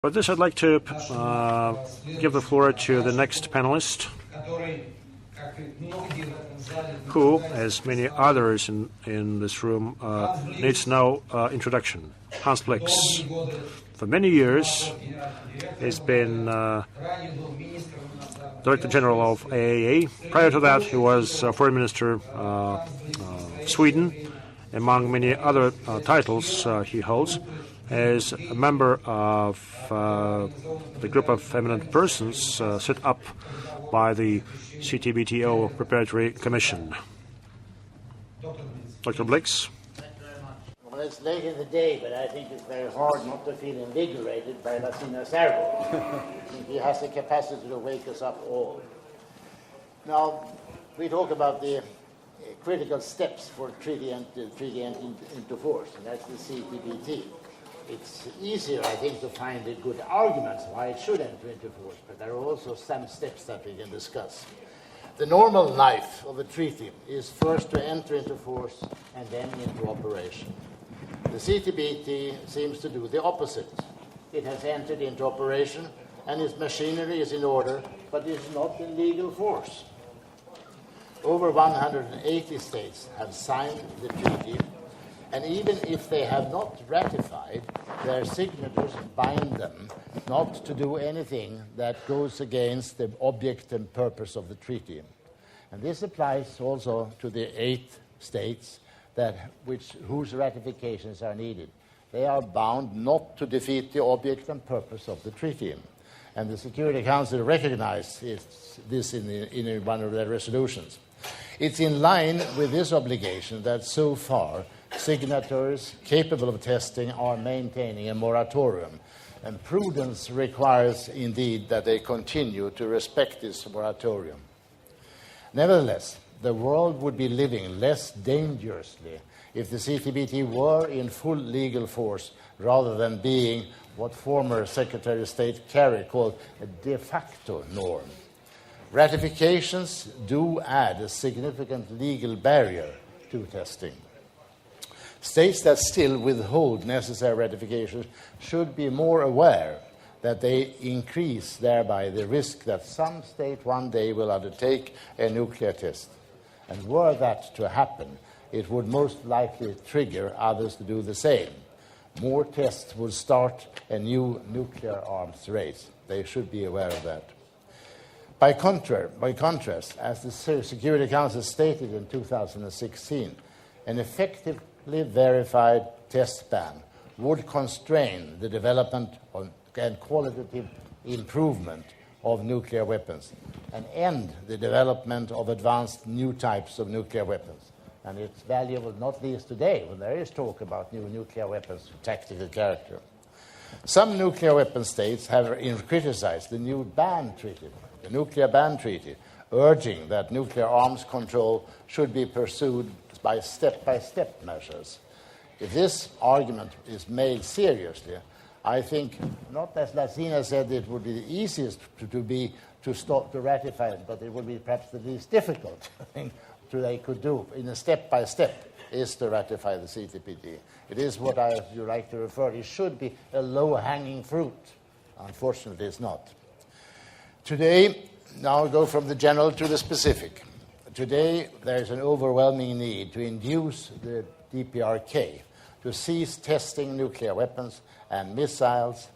For this, I'd like to give the floor to the next panelist, who, as many others in this room, needs no introduction. Hans Blix. For many years, he's been Director General of AAA. Prior to that, he was Foreign Minister of Sweden, among many other titles he holds. As a member of the Group of Eminent Persons set up by the CTBTO Preparatory Commission. Dr. Blix. Well, it's late in the day, but I think it's very hard not to feel invigorated by Lassina Servo. I think he has the capacity to wake us up all. Now, we talk about the critical steps for treaty entering into force, and that's the CTBT. It's easier, I think, to find the good arguments why it should enter into force, but there are also some steps that we can discuss. The normal life of a treaty is first to enter into force and then into operation. The CTBT seems to do the opposite. It has entered into operation and its machinery is in order, but is not in legal force. Over 180 states have signed the treaty, and even if they have not ratified, their signatures bind them not to do anything that goes against the object and purpose of the treaty. And this applies also to the 8 states whose ratifications are needed. They are bound not to defeat the object and purpose of the treaty. And the Security Council recognized this in one of their resolutions. It's in line with this obligation that so far signatories capable of testing are maintaining a moratorium, and prudence requires indeed that they continue to respect this moratorium. Nevertheless, the world would be living less dangerously if the CTBT were in full legal force rather than being what former Secretary of State Kerry called a de facto norm. Ratifications do add a significant legal barrier to testing. States that still withhold necessary ratifications should be more aware that they increase thereby the risk that some state one day will undertake a nuclear test. And were that to happen, it would most likely trigger others to do the same. More tests would start a new nuclear arms race. They should be aware of that. By contrast, as the Security Council stated in 2016, an effective verified test ban would constrain the development and qualitative improvement of nuclear weapons and end the development of advanced new types of nuclear weapons. And it's valuable not least today when there is talk about new nuclear weapons of tactical character. Some nuclear weapon states have criticized the new ban treaty, the nuclear ban treaty, urging that nuclear arms control should be pursued by step-by-step measures. If this argument is made seriously, I think, not as Lassina said, it would be the easiest to ratify it, but it would be perhaps the least difficult thing they could do in a step-by-step is to ratify the CTBT. It is what you like to refer. It should be a low-hanging fruit. Unfortunately, it's not. Today, now we go from the general to the specific. Today, there is an overwhelming need to induce the DPRK to cease testing nuclear weapons and missiles.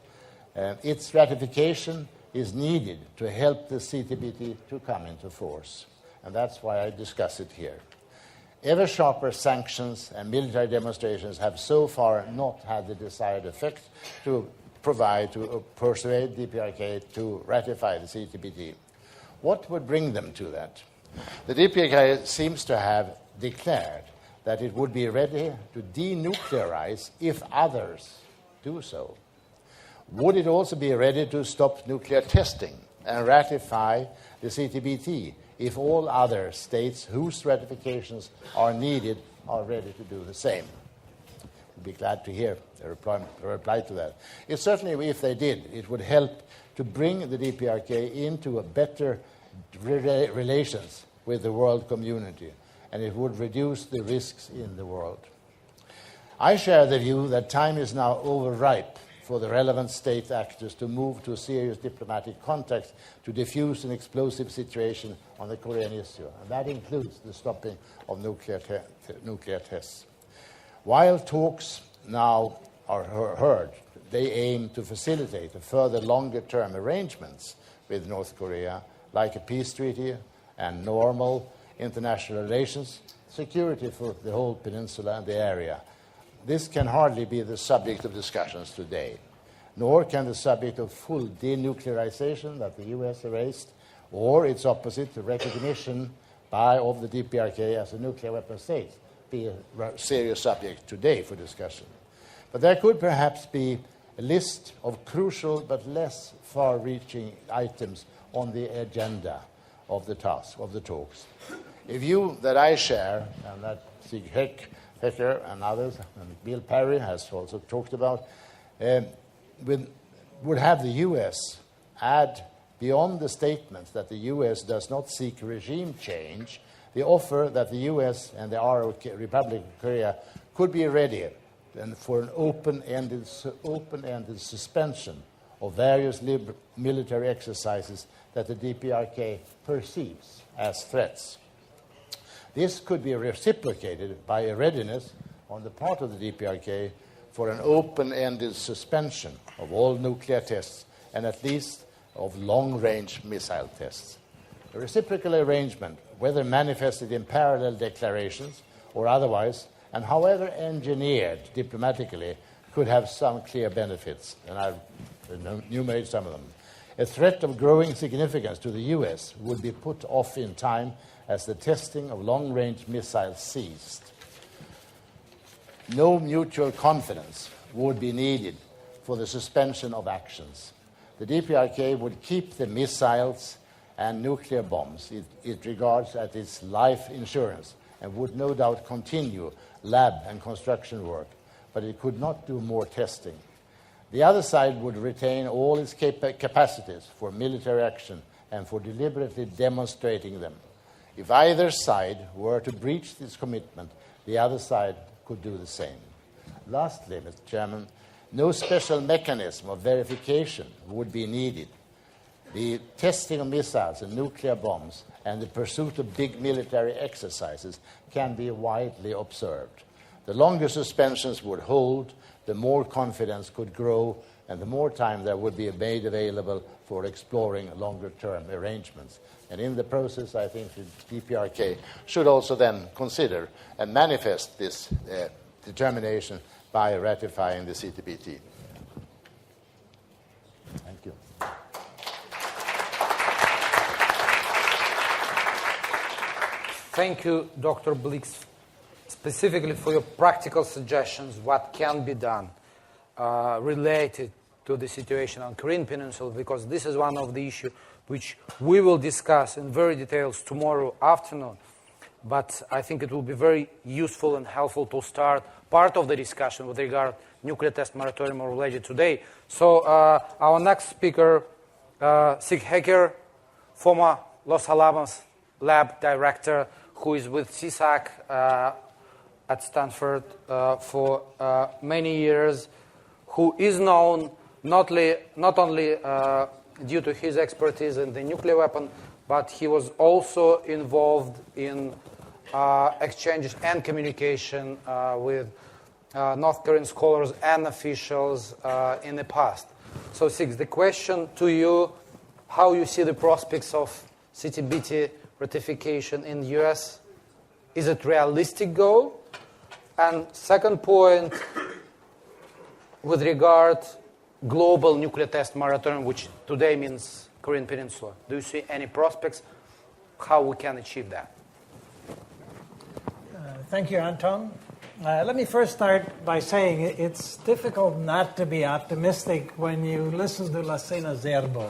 Its ratification is needed to help the CTBT to come into force. And that's why I discuss it here. Ever sharper sanctions and military demonstrations have so far not had the desired effect to persuade DPRK to ratify the CTBT. What would bring them to that? The DPRK seems to have declared that it would be ready to denuclearize if others do so. Would it also be ready to stop nuclear testing and ratify the CTBT if all other states whose ratifications are needed are ready to do the same? I'd be glad to hear a reply to that. It certainly, if they did, it would help to bring the DPRK into a better relations with the world community, and it would reduce the risks in the world. I share the view that time is now overripe for the relevant state actors to move to serious diplomatic contacts to defuse an explosive situation on the Korean issue. And that includes the stopping of nuclear tests. While talks now are heard, they aim to facilitate a further longer-term arrangements with North Korea, like a peace treaty and normal international relations, security for the whole peninsula and the area. This can hardly be the subject of discussions today, nor can the subject of full denuclearization that the U.S. raised, or its opposite, the recognition of the DPRK as a nuclear weapon state, be a serious subject today for discussion. But there could perhaps be a list of crucial but less far-reaching items on the agenda of the talks. A view that I share, and that Sig Hecker and others, and Bill Perry has also talked about, would have the U.S. add, beyond the statements that the U.S. does not seek regime change, the offer that the U.S. and the Republic of Korea could be ready and for an open-ended suspension of various military exercises that the DPRK perceives as threats. This could be reciprocated by a readiness on the part of the DPRK for an open-ended suspension of all nuclear tests and at least of long-range missile tests. A reciprocal arrangement, whether manifested in parallel declarations or otherwise, and however engineered diplomatically, could have some clear benefits, and I've enumerated some of them. A threat of growing significance to the U.S. would be put off in time as the testing of long-range missiles ceased. No mutual confidence would be needed for the suspension of actions. The DPRK would keep the missiles and nuclear bombs it regards as its life insurance and would no doubt continue lab and construction work, but it could not do more testing. The other side would retain all its capacities for military action and for deliberately demonstrating them. If either side were to breach this commitment, the other side could do the same. Lastly, Mr. Chairman, no special mechanism of verification would be needed. The testing of missiles and nuclear bombs and the pursuit of big military exercises can be widely observed. The longer suspensions would hold, the more confidence could grow, and the more time there would be made available for exploring longer-term arrangements. And in the process, I think the DPRK should also then consider and manifest this determination by ratifying the CTBT. Thank you. Thank you, Dr. Blix, specifically for your practical suggestions, what can be done related to the situation on Korean Peninsula, because this is one of the issues which we will discuss in very details tomorrow afternoon. But I think it will be very useful and helpful to start part of the discussion with regard nuclear test moratorium already today. So our next speaker, Sig Hecker, former Los Alamos lab director, who is with CSAC at Stanford for many years, who is known not only due to his expertise in the nuclear weapon, but he was also involved in exchanges and communication with North Korean scholars and officials in the past. So, Sig, the question to you, how you see the prospects of CTBT ratification in the U.S.? Is it realistic goal? And second point, with regard global nuclear test moratorium, which today means Korean Peninsula, do you see any prospects how we can achieve that? Thank you, Anton. Let me first start by saying it's difficult not to be optimistic when you listen to La Cena Zerbo.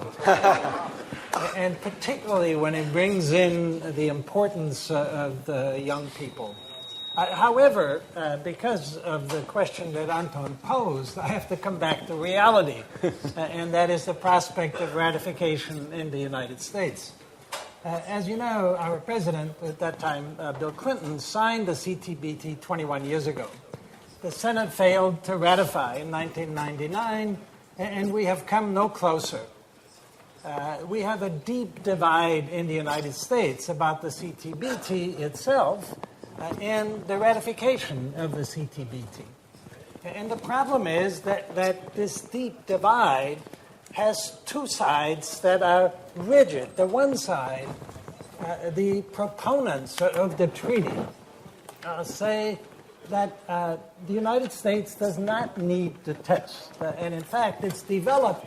And particularly when it brings in the importance of the young people. However, because of the question that Anton posed, I have to come back to reality, and that is the prospect of ratification in the United States. As you know, our president at that time, Bill Clinton, signed the CTBT 21 years ago. The Senate failed to ratify in 1999, and we have come no closer. We have a deep divide in the United States about the CTBT itself and the ratification of the CTBT. And the problem is that this deep divide has two sides that are rigid. The one side, the proponents of the treaty, say that the United States does not need to test. And in fact, it's developed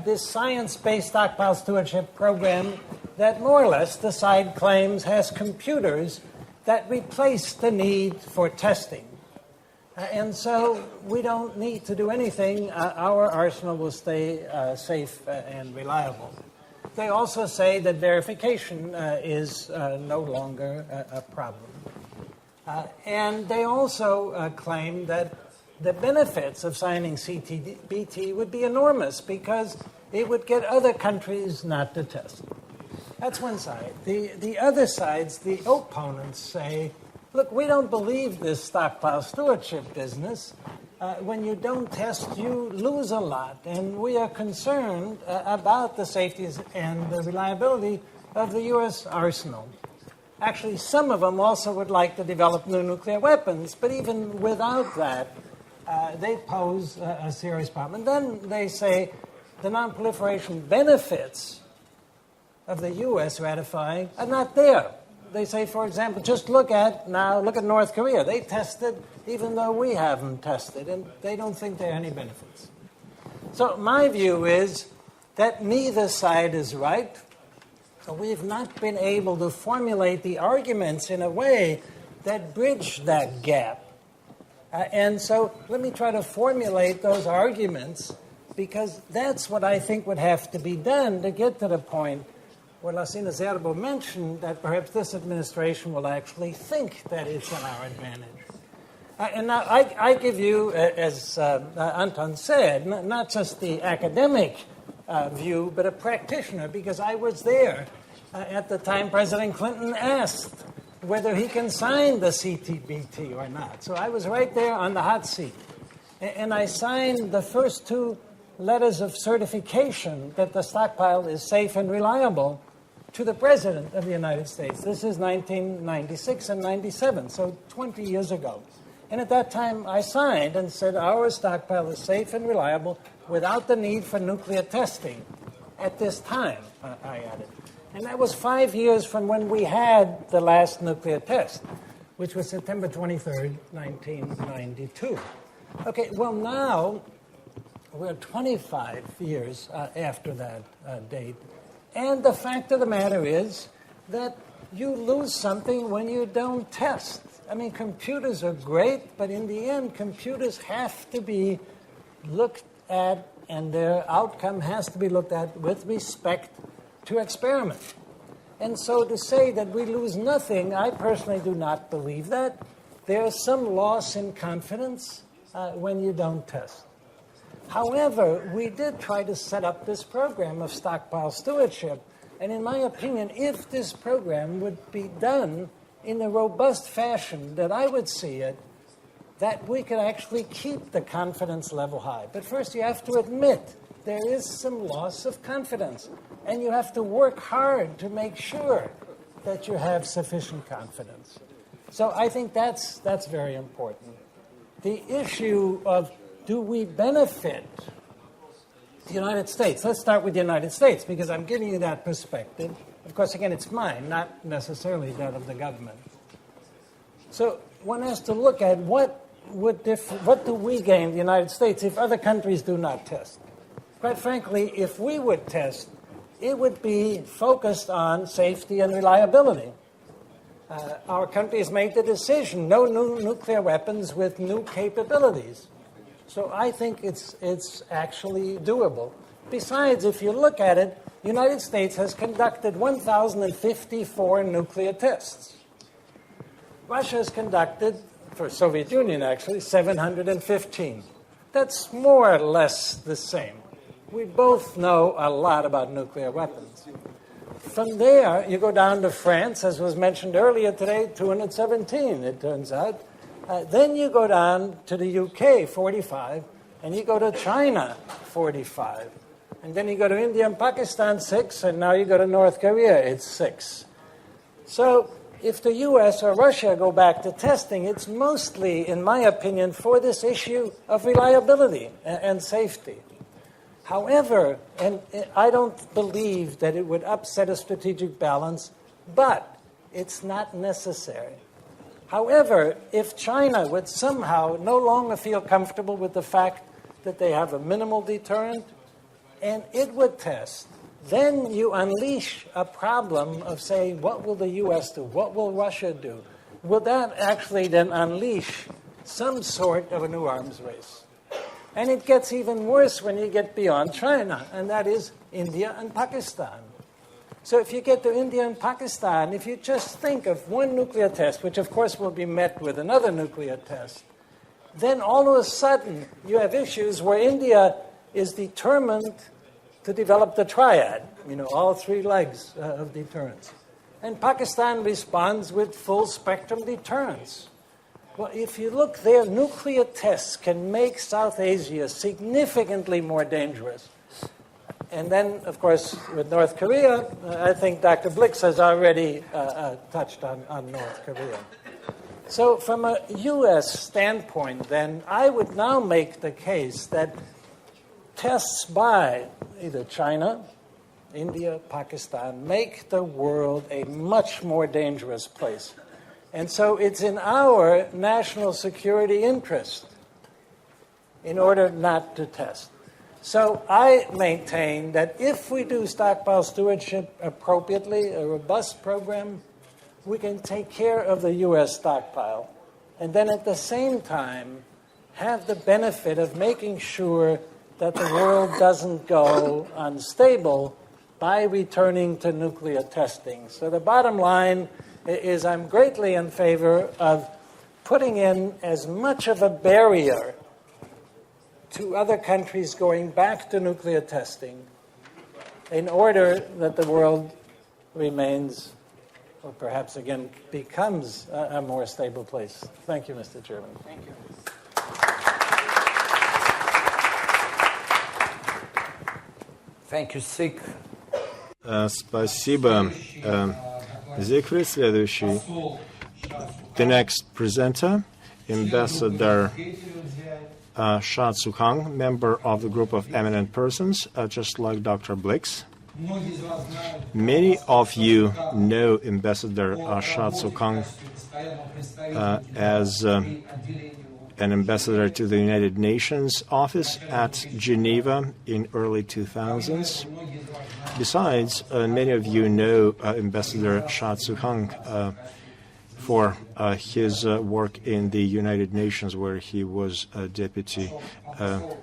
this science-based stockpile stewardship program that more or less, the side claims, has computers that replace the need for testing. And so we don't need to do anything. Our arsenal will stay safe and reliable. They also say that verification is no longer a problem. And they also claim that the benefits of signing CTBT would be enormous because it would get other countries not to test. That's one side. The other sides, the opponents, say, look, we don't believe this stockpile stewardship business. When you don't test, you lose a lot. And we are concerned about the safety and the reliability of the U.S. arsenal. Actually, some of them also would like to develop new nuclear weapons, but even without that, they pose a serious problem. And then they say the non-proliferation benefits of the U.S. ratifying are not there. They say, for example, just look at North Korea. They tested even though we haven't tested, and they don't think there are any benefits. So my view is that neither side is right. We've not been able to formulate the arguments in a way that bridge that gap. And so let me try to formulate those arguments, because that's what I think would have to be done to get to the point where Lassina Zerbo mentioned that perhaps this administration will actually think that it's in our advantage. And now I give you, as Anton said, not just the academic view, but a practitioner, because I was there at the time President Clinton asked whether he can sign the CTBT or not. So I was right there on the hot seat. And I signed the first two letters of certification that the stockpile is safe and reliable to the President of the United States. This is 1996 and 97, so 20 years ago. And at that time, I signed and said our stockpile is safe and reliable without the need for nuclear testing. At this time, I added. And that was 5 years from when we had the last nuclear test, which was September 23rd, 1992. Okay, well, now we're 25 years after that date. And the fact of the matter is that you lose something when you don't test. I mean, computers are great, but in the end, computers have to be looked at, and their outcome has to be looked at with respect to experiment. And so to say that we lose nothing, I personally do not believe that. There is some loss in confidence when you don't test. However, we did try to set up this program of stockpile stewardship. And in my opinion, if this program would be done in a robust fashion that I would see it, that we could actually keep the confidence level high. But first, you have to admit there is some loss of confidence. And you have to work hard to make sure that you have sufficient confidence. So I think that's very important. The issue of do we benefit the United States? Let's start with the United States, because I'm giving you that perspective. Of course, again, it's mine, not necessarily that of the government. So one has to look at what do we gain, the United States, if other countries do not test? Quite frankly, if we would test, it would be focused on safety and reliability. Our country has made the decision, no new nuclear weapons with new capabilities. So I think it's actually doable. Besides, if you look at it, the United States has conducted 1,054 nuclear tests. Russia has conducted, for Soviet Union actually, 715. That's more or less the same. We both know a lot about nuclear weapons. From there, you go down to France, as was mentioned earlier today, 217, it turns out. Then you go down to the UK, 45, and you go to China, 45. And then you go to India and Pakistan, 6, and now you go to North Korea, it's 6. So if the US or Russia go back to testing, it's mostly, in my opinion, for this issue of reliability and safety. However, and I don't believe that it would upset a strategic balance, but it's not necessary. However, if China would somehow no longer feel comfortable with the fact that they have a minimal deterrent, and it would test, then you unleash a problem of saying, what will the U.S. do? What will Russia do? Will that actually then unleash some sort of a new arms race? And it gets even worse when you get beyond China, and that is India and Pakistan. So if you get to India and Pakistan, if you just think of one nuclear test, which of course will be met with another nuclear test, then all of a sudden you have issues where India is determined to develop the triad, all 3 legs of deterrence. And Pakistan responds with full spectrum deterrence. Well, if you look there, nuclear tests can make South Asia significantly more dangerous. And then, of course, with North Korea, I think Dr. Blix has already touched on North Korea. So from a U.S. standpoint, then, I would now make the case that tests by either China, India, Pakistan, make the world a much more dangerous place. And so it's in our national security interest in order not to test. So I maintain that if we do stockpile stewardship appropriately, a robust program, we can take care of the U.S. stockpile. And then at the same time, have the benefit of making sure that the world doesn't go unstable by returning to nuclear testing. So the bottom line is I'm greatly in favor of putting in as much of a barrier to other countries going back to nuclear testing in order that the world remains, or perhaps again becomes, a more stable place. Thank you, Mr. Chairman. Thank you. Thank you, Sik. Спасибо, Zikri. Следующий. The next presenter, Ambassador Sha Tsukang, member of the Group of Eminent Persons, just like Dr. Blix. Many of you know Ambassador Sha Tsukang as an ambassador to the United Nations office at Geneva in early 2000s. Besides, many of you know Ambassador Sha Tsukang for his work in the United Nations, where he was Deputy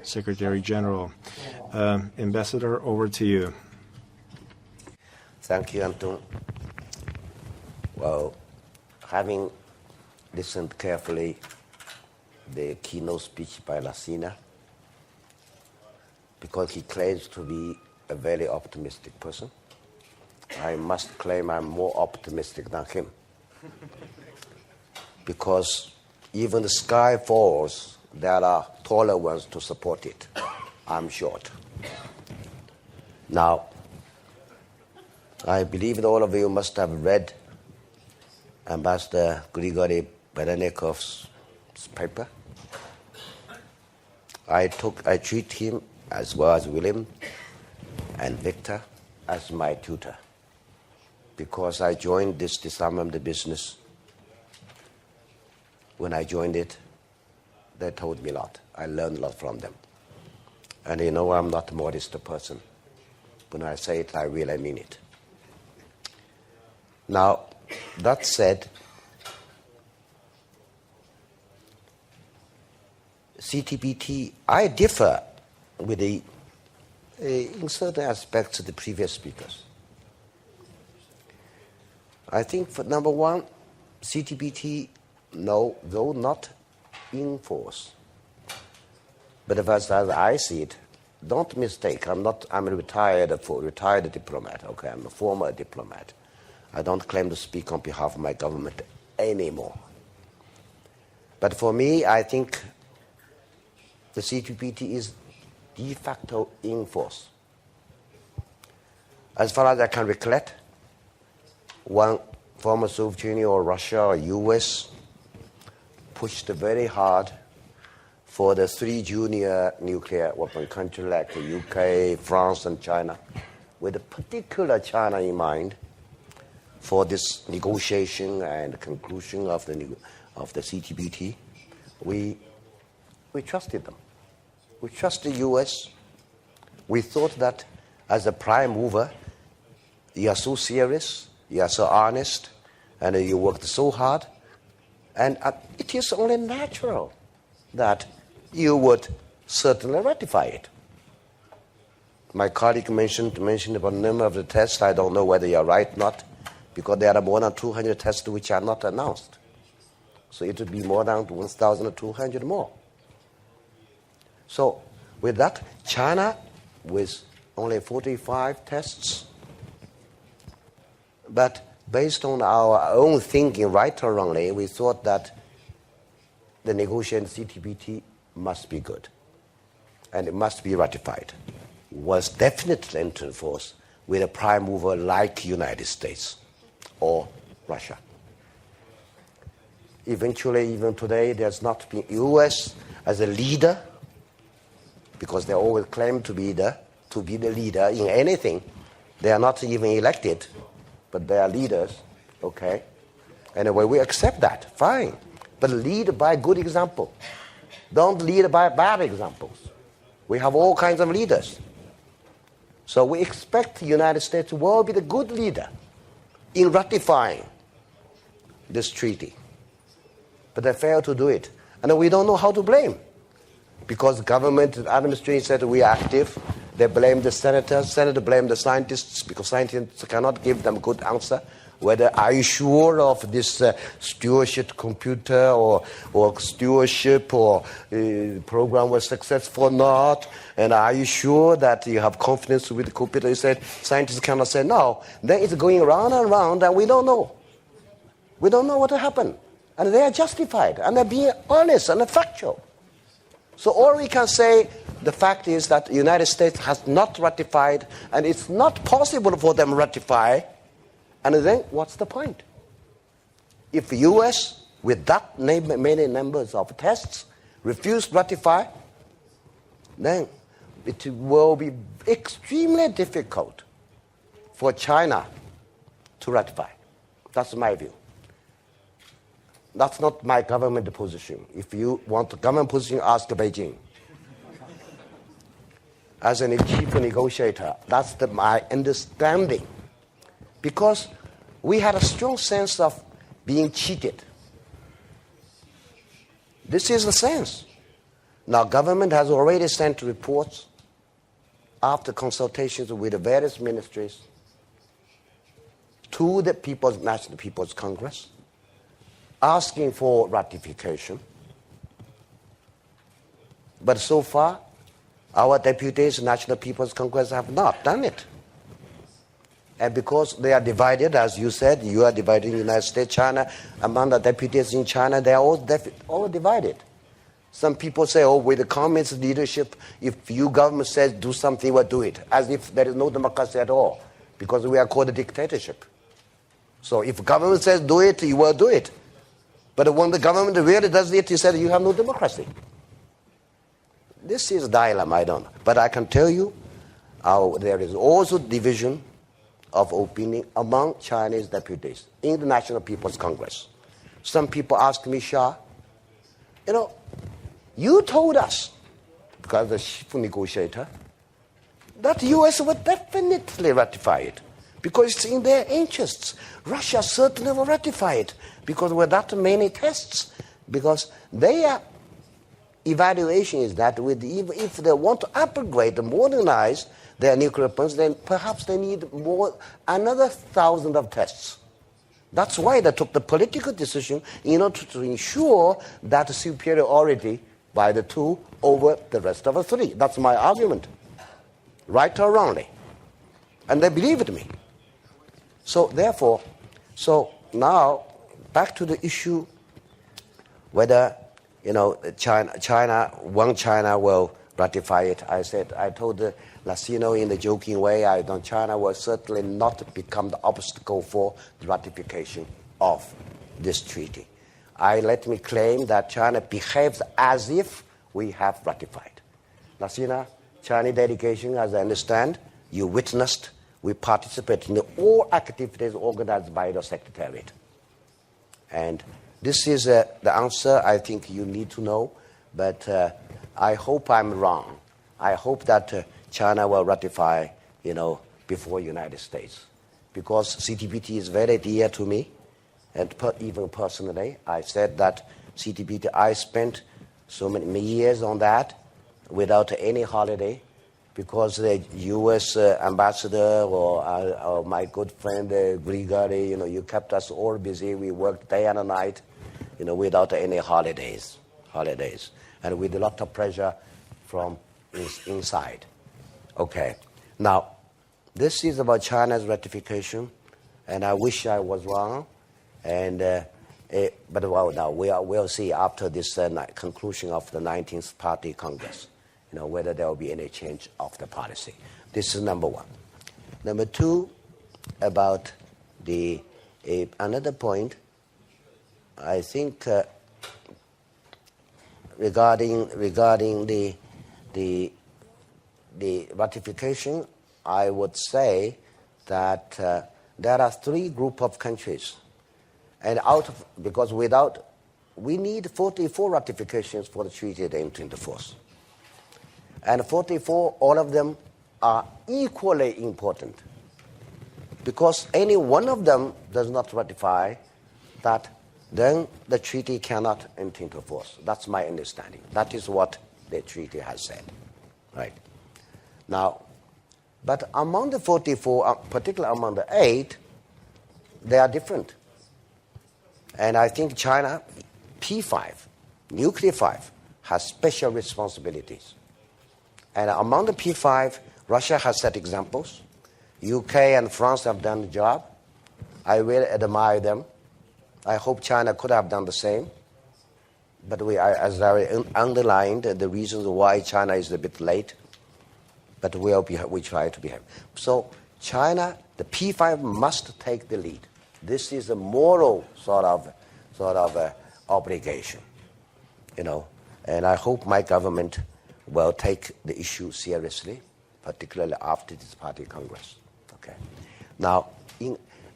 Secretary General. Ambassador, over to you. Thank you, Anton. Well, having listened carefully the keynote speech by Lassina, because he claims to be a very optimistic person, I must claim I'm more optimistic than him. Because even the sky falls, there are taller ones to support it. I'm short. Now, I believe that all of you must have read Ambassador Grigory Berenikov's paper. I treat him, as well as William and Victor, as my tutor, because I joined this disarmament business. When I joined it, they told me a lot. I learned a lot from them. And you know, I'm not a modest person. When I say it, I really mean it. Now, that said, CTBT, I differ with in certain aspects of the previous speakers. I think, for number one, CTBT, no, though not in force, but as I see it, don't mistake. I'm a retired diplomat. Okay, I'm a former diplomat. I don't claim to speak on behalf of my government anymore. But for me, I think the CTBT is de facto in force. As far as I can recollect, one former Soviet Union or Russia or US pushed very hard for the 3 junior nuclear weapon countries like the UK, France, and China, with a particular China in mind for this negotiation and conclusion of the CTBT. We trusted them. We trusted the US. We thought that as a prime mover, you are so serious, you are so honest, and you worked so hard, and it is only natural that you would certainly ratify it. My colleague mentioned about the number of the tests. I don't know whether you are right or not, because there are more than 200 tests which are not announced. So it would be more than 1,200 more. So with that, China with only 45 tests, but based on our own thinking, right or wrongly, we thought that the negotiated CTBT must be good, and it must be ratified. Was definitely entered into force with a prime mover like United States or Russia. Eventually, even today, there's not been US as a leader, because they always claim to be the leader in anything. They are not even elected, but they are leaders, okay? Anyway, we accept that, fine. But lead by good example. Don't lead by bad examples. We have all kinds of leaders. So we expect the United States will be the good leader in ratifying this treaty. But they failed to do it. And we don't know how to blame. Because government administration said we are active. They blame the senators. Senators blame the scientists, because scientists cannot give them a good answer. Whether are you sure of this stewardship computer or stewardship or program was successful or not? And are you sure that you have confidence with the computer? You said scientists cannot say no. Then it's going round and round, and we don't know. We don't know what happened. And they are justified, and they're being honest and factual. So all we can say, the fact is that the United States has not ratified, and it's not possible for them to ratify. And then what's the point? If the US, with that many numbers of tests, refuse to ratify, then it will be extremely difficult for China to ratify. That's my view. That's not my government position. If you want the government position, ask Beijing. As a chief negotiator, that's my understanding. Because we had a strong sense of being cheated. This is the sense. Now, government has already sent reports after consultations with the various ministries to the National People's Congress, asking for ratification. But so far, our deputies, National People's Congress, have not done it. And because they are divided, as you said, you are divided in the United States, China, among the deputies in China, they are all divided. Some people say, oh, with the communist leadership, if you government says do something, we'll do it. As if there is no democracy at all, because we are called a dictatorship. So if government says do it, you will do it. But when the government really does it, you said you have no democracy. This is a dilemma, I don't know. But I can tell you, there is also division of opinion among Chinese deputies in the National People's Congress. Some people ask me, Shah, you told us, because the chief negotiator, that the US would definitely ratify it, because it's in their interests. Russia certainly will ratify it, because with that many tests, because their evaluation is that if they want to upgrade and modernize their nuclear weapons, then perhaps they need another 1,000 of tests. That's why they took the political decision in order to ensure that superiority by the 2 over the rest of the 3. That's my argument, right or wrongly. And they believed me. So therefore, now back to the issue whether one China will ratify it. I told Lassino in a joking way, China will certainly not become the obstacle for the ratification of this treaty. Let me claim that China behaves as if we have ratified. Lassina, Chinese delegation, as I understand, you witnessed, we participated in all activities organized by the Secretariat. And this is the answer I think you need to know, but I hope I'm wrong. I hope that China will ratify, before United States, because CTBT is very dear to me, and even personally, I said that CTBT, I spent so many years on that without any holiday, because the U.S. ambassador or my good friend Grigori, you kept us all busy. We worked day and night, without any holidays, and with a lot of pressure from inside. Okay, now this is about China's ratification, and I wish I was wrong, and but now we'll see after this conclusion of the 19th Party Congress, whether there will be any change of the policy. This is number one. Number two, about another point, I think regarding the ratification, I would say that there are three groups of countries, and because we need 44 ratifications for the treaty to enter into force. And 44, all of them are equally important, because any one of them does not ratify that, then the treaty cannot enter into force. That's my understanding. That is what the treaty has said. Right. Now, but among the 44, particularly among the 8, they are different. And I think China, P5, Nuclear 5, has special responsibilities. And among the P5, Russia has set examples. UK and France have done the job. I really admire them. I hope China could have done the same. But as I underlined, the reasons why China is a bit late, but we try to behave. So China, the P5 must take the lead. This is a moral sort of obligation, And I hope my government will take the issue seriously, particularly after this Party Congress. Okay. Now,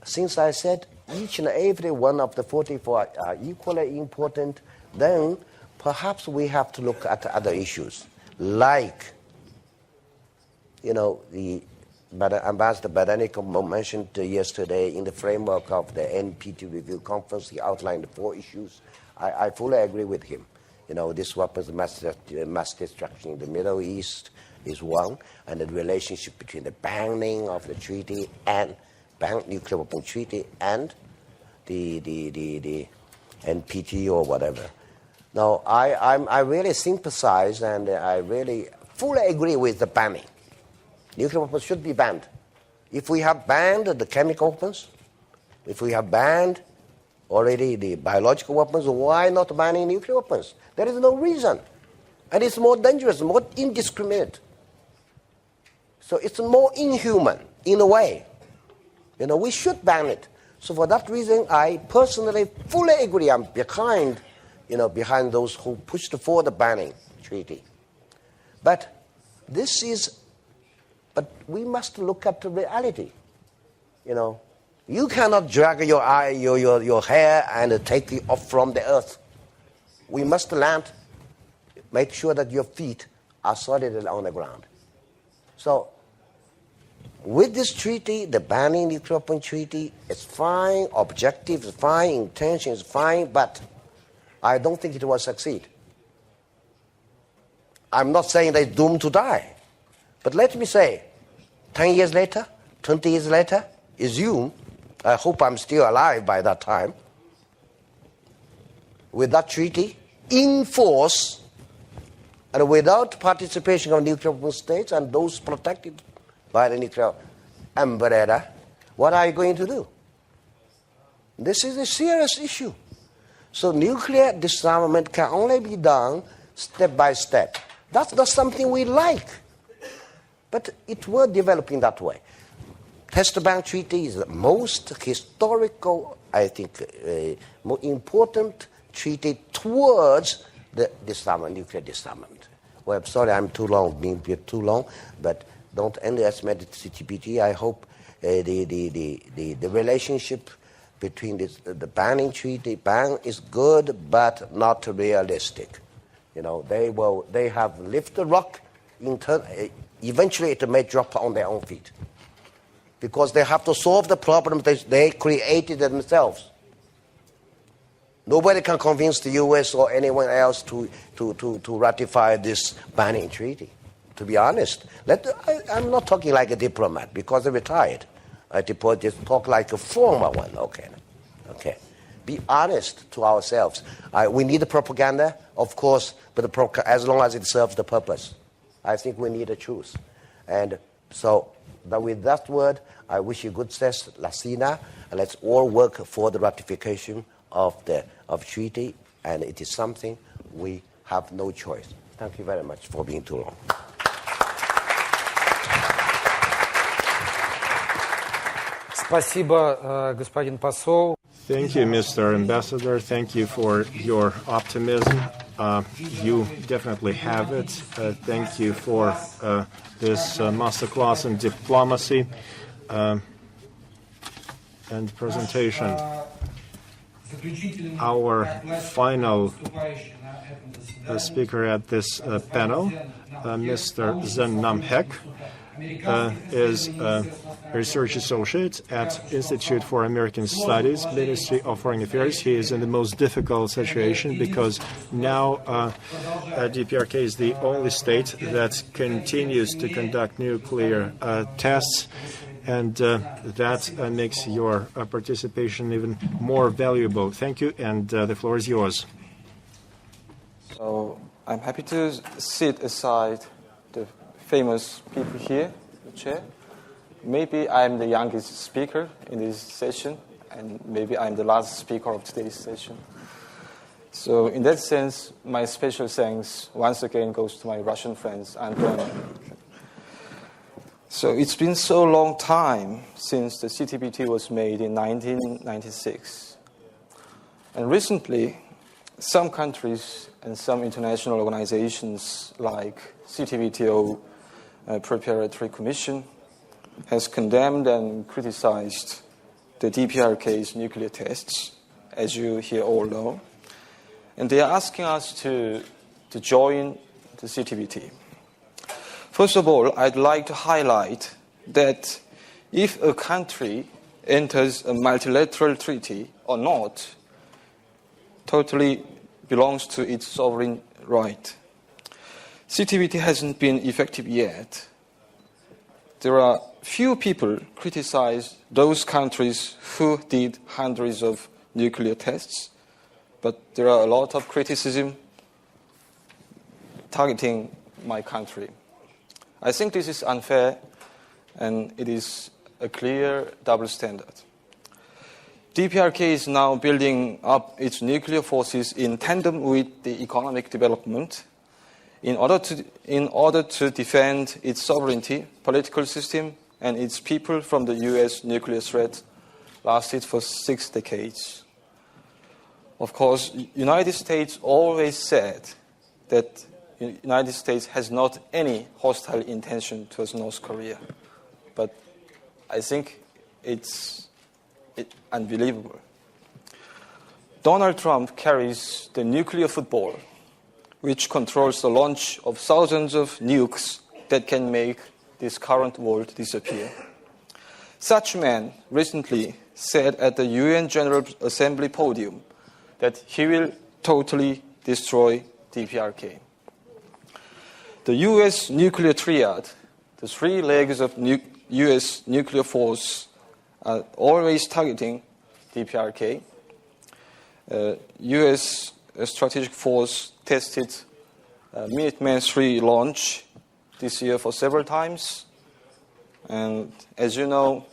since I said each and every one of the 44 are equally important, then perhaps we have to look at other issues, like, the Ambassador Badanikov mentioned yesterday in the framework of the NPT review conference. He outlined 4 issues. I fully agree with him. This weapons mass destruction in the Middle East is one, and the relationship between the banning of the treaty and nuclear weapon treaty and the NPT or whatever. Now, I really sympathize and I really fully agree with the banning. Nuclear weapons should be banned. If we have banned the chemical weapons, if we have banned already the biological weapons, why not banning nuclear weapons? There is no reason. And it's more dangerous, more indiscriminate. So it's more inhuman in a way. We should ban it. So for that reason, I personally fully agree. I'm behind those who pushed for the banning treaty. But we must look at the reality. You cannot drag your hair and take it off from the earth. We must make sure that your feet are solid on the ground. So, with this treaty, the banning nuclear weapon treaty, it's fine, objectives is fine, intention is fine, but I don't think it will succeed. I'm not saying they're doomed to die. But let me say, 10 years later, 20 years later, assume, I hope I'm still alive by that time, with that treaty in force and without participation of nuclear weapon states and those protected by the nuclear umbrella, what are you going to do? This is a serious issue. So nuclear disarmament can only be done step by step. That's not something we like. But it was developing that way. Test Ban Treaty is the most historical, I think, more important treaty towards the disarmament, nuclear disarmament. Well, I'm sorry I'm too long, being too long, but don't underestimate the CTBT. I hope the relationship between the banning treaty, ban is good, but not realistic. You know, they have lifted the rock, eventually it may drop on their own feet. Because they have to solve the problem they created themselves. Nobody can convince the U.S. or anyone else to ratify this banning treaty, to be honest. I'm not talking like a diplomat, because I'm retired. I just talk like a former one, okay. Be honest to ourselves. We need the propaganda, of course, but as long as it serves the purpose. I think we need a truth. And so, with that word, I wish you good success, Lassina, and let's all work for the ratification of treaty, and it is something we have no choice. Thank you very much for being too long. Спасибо, господин посол. Thank you, Mr. Ambassador. Thank you for your optimism. You definitely have it. Thank you for this masterclass in diplomacy and presentation. Our final speaker at this panel, Mr. Zen Namhek, is a research associate at Institute for American Studies, Ministry of Foreign Affairs. He is in the most difficult situation because now DPRK is the only state that continues to conduct nuclear tests, and that makes your participation even more valuable. Thank you, and the floor is yours. So I'm happy to sit aside the famous people here, the chair. Maybe I'm the youngest speaker in this session, and maybe I'm the last speaker of today's session. So in that sense, my special thanks once again goes to my Russian friends, Anton. So it's been so long time since the CTBT was made in 1996. And recently, some countries and some international organizations like CTBTO, Preparatory Commission, has condemned and criticized the DPRK's nuclear tests, as you here all know. And they are asking us to join the CTBT. First of all, I'd like to highlight that if a country enters a multilateral treaty or not, totally belongs to its sovereign right. CTBT hasn't been effective yet. There are few people criticize those countries who did hundreds of nuclear tests, but there are a lot of criticism targeting my country. I think this is unfair, and it is a clear double standard. DPRK is now building up its nuclear forces in tandem with the economic development in order to defend its sovereignty, political system, and its people from the U.S. nuclear threat lasted for 6 decades. Of course, United States always said that the United States has not any hostile intention towards North Korea. But I think it's unbelievable. Donald Trump carries the nuclear football, which controls the launch of thousands of nukes that can make this current world disappear. Such man recently said at the UN General Assembly podium that he will totally destroy DPRK. The US nuclear triad, the 3 legs of US nuclear force, are always targeting DPRK. US strategic force tested Minuteman III launch this year for several times. And as you know,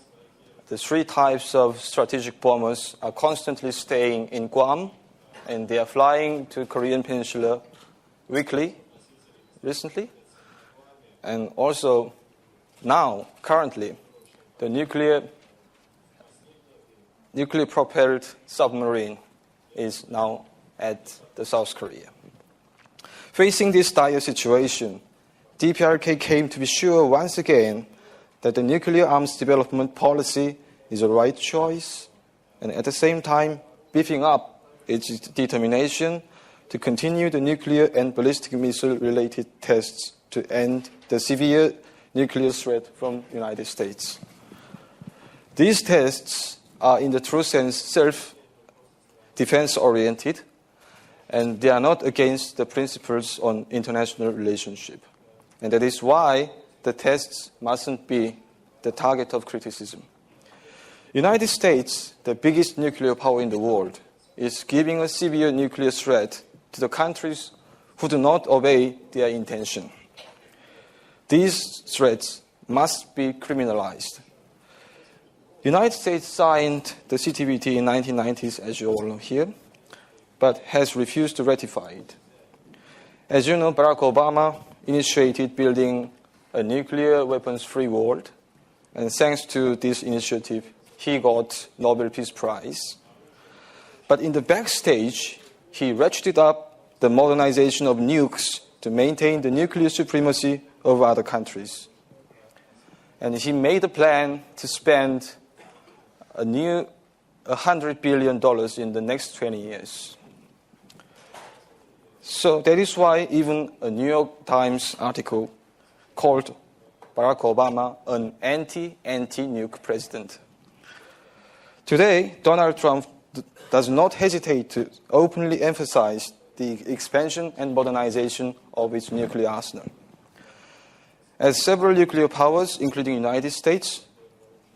the 3 types of strategic bombers are constantly staying in Guam and they are flying to Korean Peninsula weekly, recently. And also now, currently, the nuclear-propelled submarine is now at the South Korea. Facing this dire situation, DPRK came to be sure once again that the nuclear arms development policy is the right choice, and at the same time beefing up its determination to continue the nuclear and ballistic missile-related tests to end the severe nuclear threat from the United States. These tests are, in the true sense, self-defense-oriented, and they are not against the principles on international relationship. And that is why the tests mustn't be the target of criticism. United States, the biggest nuclear power in the world, is giving a severe nuclear threat to the countries who do not obey their intention. These threats must be criminalized. The United States signed the CTBT in 1990s, as you all know here, but has refused to ratify it. As you know, Barack Obama initiated building a nuclear weapons-free world, and thanks to this initiative, he got Nobel Peace Prize. But in the backstage, he ratcheted up the modernization of nukes to maintain the nuclear supremacy over other countries. And he made a plan to spend a new $100 billion in the next 20 years. So that is why even a New York Times article called Barack Obama an anti-nuke president. Today, Donald Trump does not hesitate to openly emphasize the expansion and modernization of its nuclear arsenal. As several nuclear powers, including the United States,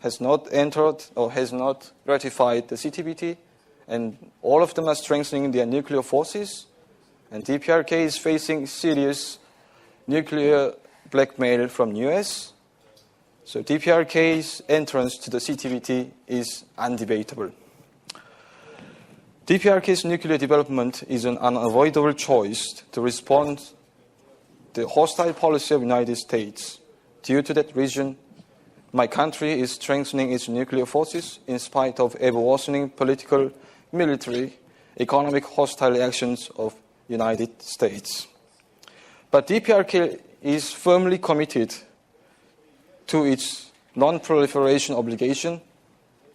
has not entered or has not ratified the CTBT, and all of them are strengthening their nuclear forces, and DPRK is facing serious nuclear blackmail from the US. So DPRK's entrance to the CTBT is undebatable. DPRK's nuclear development is an unavoidable choice to respond to the hostile policy of the United States. Due to that reason, my country is strengthening its nuclear forces in spite of ever-worsening political, military, economic hostile actions of the United States. But DPRK is firmly committed to its non-proliferation obligation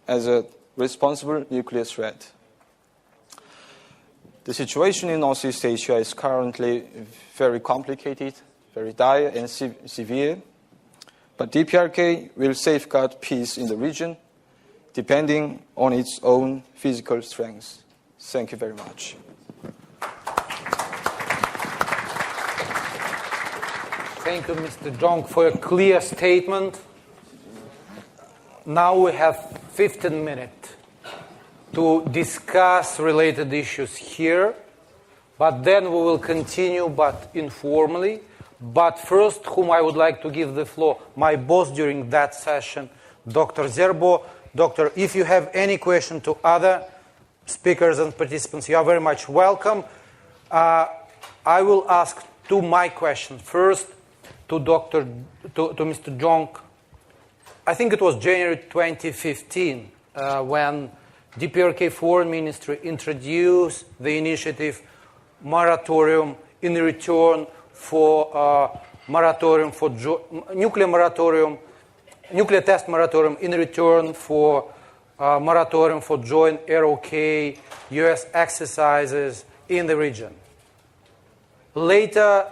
as a responsible nuclear threat. The situation in Northeast Asia is currently very complicated, very dire and severe, but DPRK will safeguard peace in the region depending on its own physical strength. Thank you very much. Thank you, Mr. Jong, for a clear statement. Now we have 15 minutes to discuss related issues here, but then we will continue, but informally. But first, whom I would like to give the floor, my boss during that session, Dr. Zerbo. Doctor, if you have any question to other speakers and participants, you are very much welcome. I will ask my questions. First, to Mr. Jong. I think it was January 2015 when DPRK Foreign Ministry introduced the initiative moratorium in return for nuclear test moratorium in return for moratorium for joint ROK US exercises in the region. Later,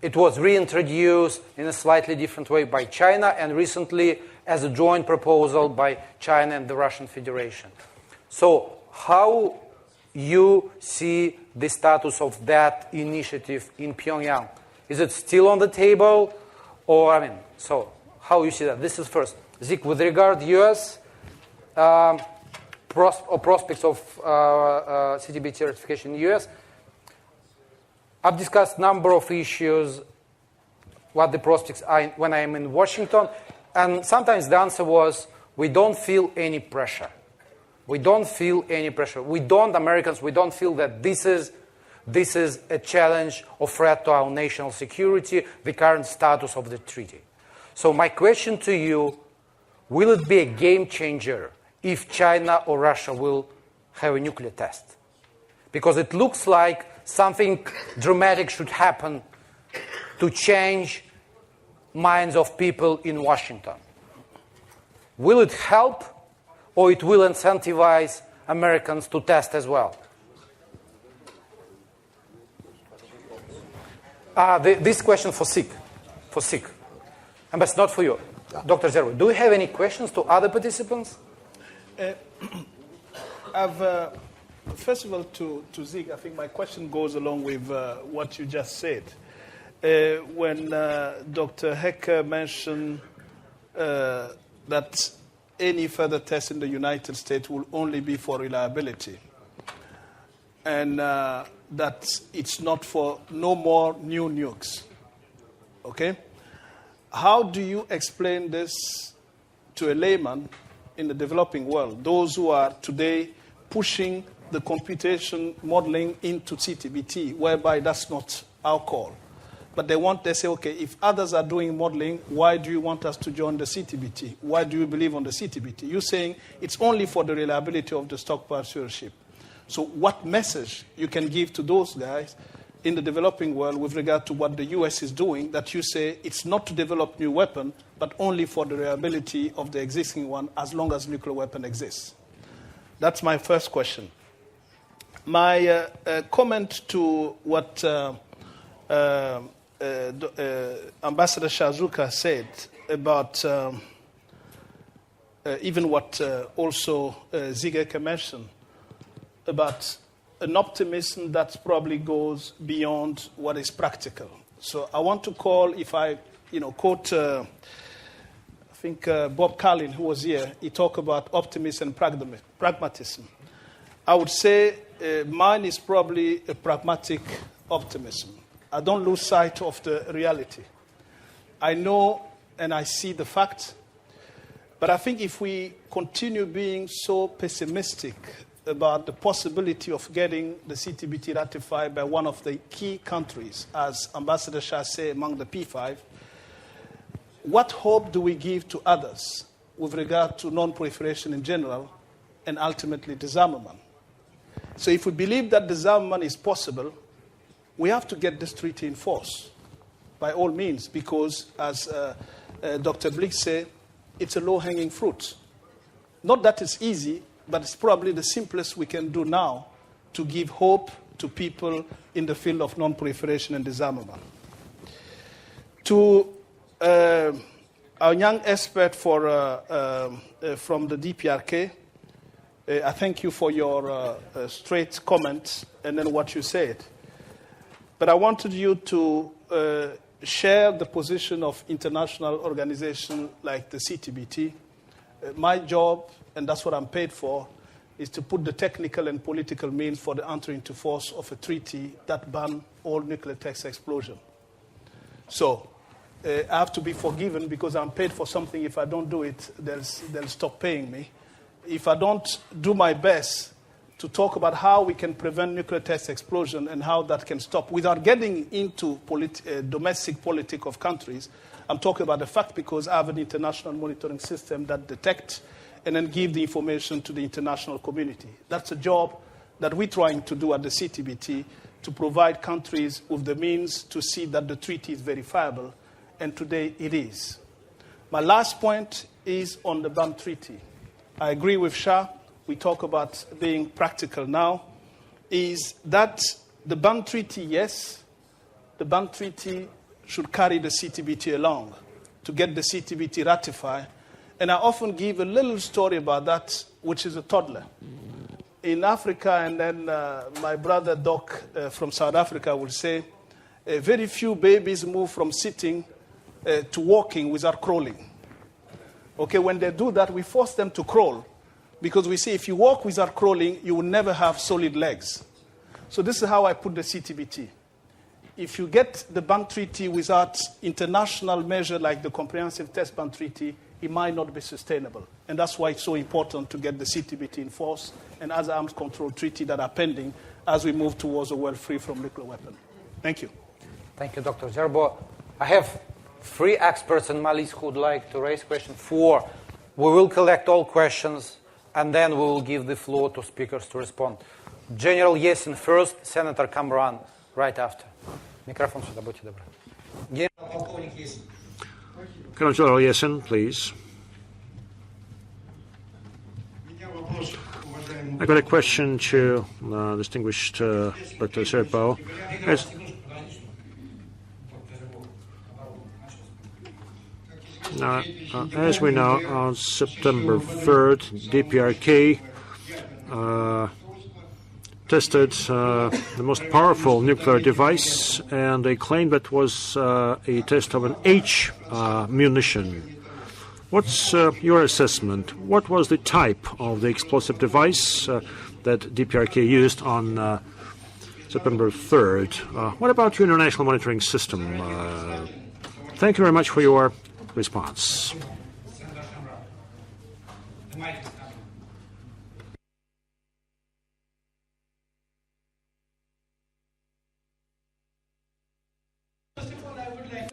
it was reintroduced in a slightly different way by China, and recently as a joint proposal by China and the Russian Federation. So how you see the status of that initiative in Pyongyang? Is it still on the table? Or, so how you see that? This is first. Zik, with regard U.S. prospects of CTBT ratification in the U.S., I've discussed a number of issues, what the prospects are when I'm in Washington, and sometimes the answer was, we don't feel any pressure. We don't feel any pressure. Americans, we don't feel that this is a challenge or threat to our national security, the current status of the treaty. So my question to you, will it be a game changer if China or Russia will have a nuclear test? Because it looks like something dramatic should happen to change minds of people in Washington. Will it help, or it will incentivize Americans to test as well? This question for SIG. And that's not for you. Dr. Zerbo, do you have any questions to other participants? First of all, to Zig, I think my question goes along with what you just said. When Dr. Hecker mentioned that any further test in the United States will only be for reliability, and that it's not for no more new nukes. Okay? How do you explain this to a layman in the developing world, those who are today pushing the computation modeling into CTBT, whereby that's not our call? But they say, okay, if others are doing modeling, why do you want us to join the CTBT? Why do you believe on the CTBT? You're saying it's only for the reliability of the stockpile stewardship. So what message you can give to those guys in the developing world with regard to what the US is doing, that you say it's not to develop new weapon, but only for the reliability of the existing one as long as nuclear weapon exists? That's my first question. My comment to what Ambassador Shazuka said about even what also Zigeke mentioned about an optimism that probably goes beyond what is practical. So I want to call, if I quote, I think Bob Carlin, who was here, he talked about optimism and pragmatism. I would say mine is probably a pragmatic optimism. I don't lose sight of the reality. I know and I see the fact, but I think if we continue being so pessimistic about the possibility of getting the CTBT ratified by one of the key countries, as Ambassador Shah said, among the P5, what hope do we give to others with regard to non-proliferation in general and ultimately disarmament? So if we believe that disarmament is possible, we have to get this treaty in force by all means, because as Dr. Blick said, it's a low-hanging fruit. Not that it's easy, but it's probably the simplest we can do now to give hope to people in the field of non-proliferation and disarmament. To our young expert from the DPRK, I thank you for your straight comment and then what you said. But I wanted you to share the position of international organizations like the CTBT. My job, and that's what I'm paid for, is to put the technical and political means for the entry into force of a treaty that bans all nuclear test explosion. So I have to be forgiven because I'm paid for something. If I don't do it, they'll stop paying me. If I don't do my best to talk about how we can prevent nuclear test explosion and how that can stop without getting into domestic politics of countries, I'm talking about the fact because I have an international monitoring system that detects and then give the information to the international community. That's a job that we're trying to do at the CTBT to provide countries with the means to see that the treaty is verifiable, and today it is. My last point is on the BAM treaty. I agree with Shah. We talk about being practical now. Is that the BAM treaty, yes, the BAM treaty should carry the CTBT along to get the CTBT ratified. And I often give a little story about that, which is a toddler. In Africa, and then my brother Doc from South Africa will say, very few babies move from sitting to walking without crawling. Okay, when they do that, we force them to crawl, because we say if you walk without crawling, you will never have solid legs. So this is how I put the CTBT. If you get the BAM treaty without international measure like the Comprehensive Test Ban Treaty, it might not be sustainable. And that's why it's so important to get the CTBT in force and other arms control treaty that are pending as we move towards a world free from nuclear weapons. Thank you. Thank you, Dr. Zerbo. I have 3 experts in my list who would like to raise questions. 4. We will collect all questions, and then we will give the floor to speakers to respond. General Yesin first, Senator Kamran right after. Микрофон сюда, будьте добры. Colonel General Yesin, please. I got a question to distinguished Dr. Zerbo. As we know, on September 3rd, DPRK tested the most powerful nuclear device, and they claimed that was a test of an H munition. What's your assessment? What was the type of the explosive device that DPRK used on September 3rd? What about your international monitoring system? Thank you very much for your response.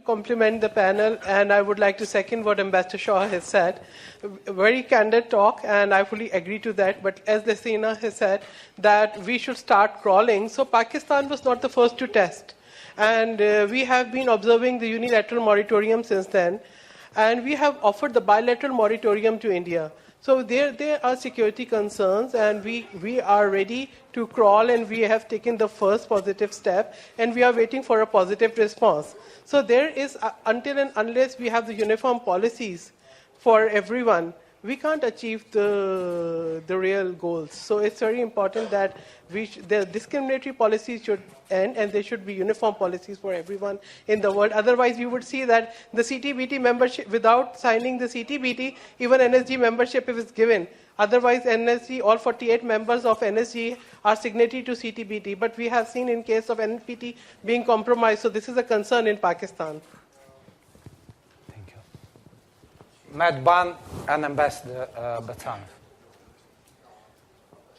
Compliment the panel, and I would like to second what Ambassador Shaw has said. A very candid talk, and I fully agree to that. But as Lassina has said, that we should start crawling. So Pakistan was not the first to test. And we have been observing the unilateral moratorium since then. And we have offered the bilateral moratorium to India. So there are security concerns, and we are ready to crawl, and we have taken the first positive step, and we are waiting for a positive response. So there is, until and unless we have the uniform policies for everyone, we can't achieve the real goals. So it's very important that the discriminatory policies should end, and there should be uniform policies for everyone in the world. Otherwise, you would see that the CTBT membership, without signing the CTBT, even NSG membership is given. Otherwise, NSG, all 48 members of NSG are signatory to CTBT. But we have seen in case of NPT being compromised. So this is a concern in Pakistan. Thank you. Matt Ban and Ambassador Batanov.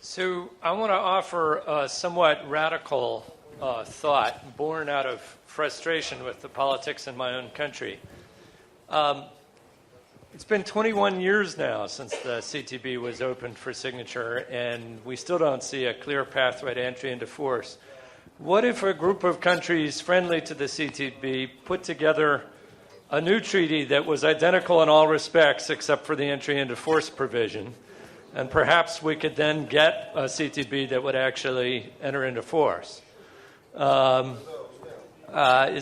So I want to offer a somewhat radical thought born out of frustration with the politics in my own country. It's been 21 years now since the CTB was opened for signature, and we still don't see a clear pathway to entry into force. What if a group of countries friendly to the CTB put together a new treaty that was identical in all respects except for the entry into force provision, and perhaps we could then get a CTB that would actually enter into force? Is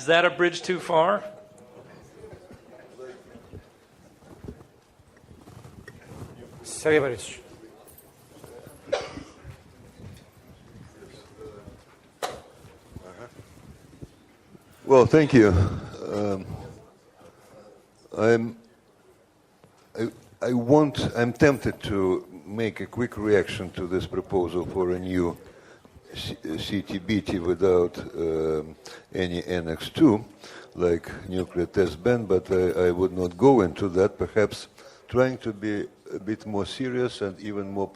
that a bridge too far? Well, thank you. I'm tempted to make a quick reaction to this proposal for a new CTBT without any Annex 2, like nuclear test ban, but I would not go into that, perhaps trying to be a bit more serious and even more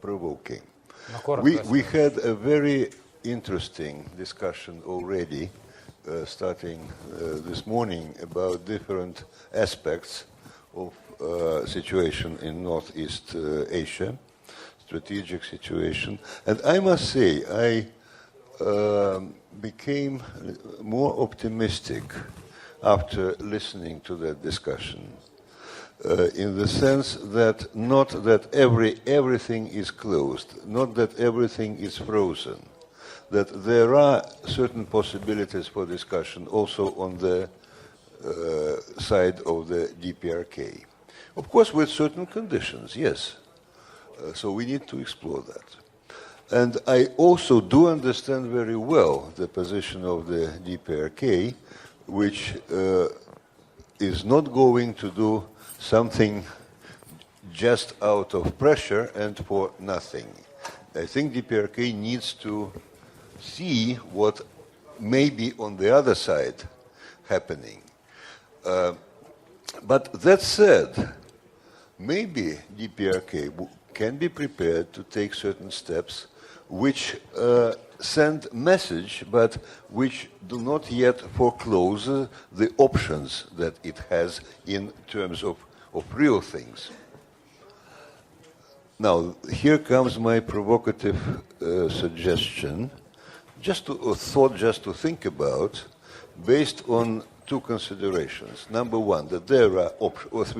provoking. We had a very interesting discussion already, starting this morning, about different aspects of situation in Northeast Asia, strategic situation. And I must say, I became more optimistic after listening to that discussion, in the sense that not that everything is closed, not that everything is frozen, that there are certain possibilities for discussion also on the side of the DPRK. Of course, with certain conditions, yes. So we need to explore that. And I also do understand very well the position of the DPRK, which is not going to do something just out of pressure and for nothing. I think DPRK needs to see what may be on the other side happening. But that said, maybe DPRK can be prepared to take certain steps which send message, but which do not yet foreclose the options that it has in terms of real things. Now, here comes my provocative suggestion, just to think about, based on two considerations. Number one, that there are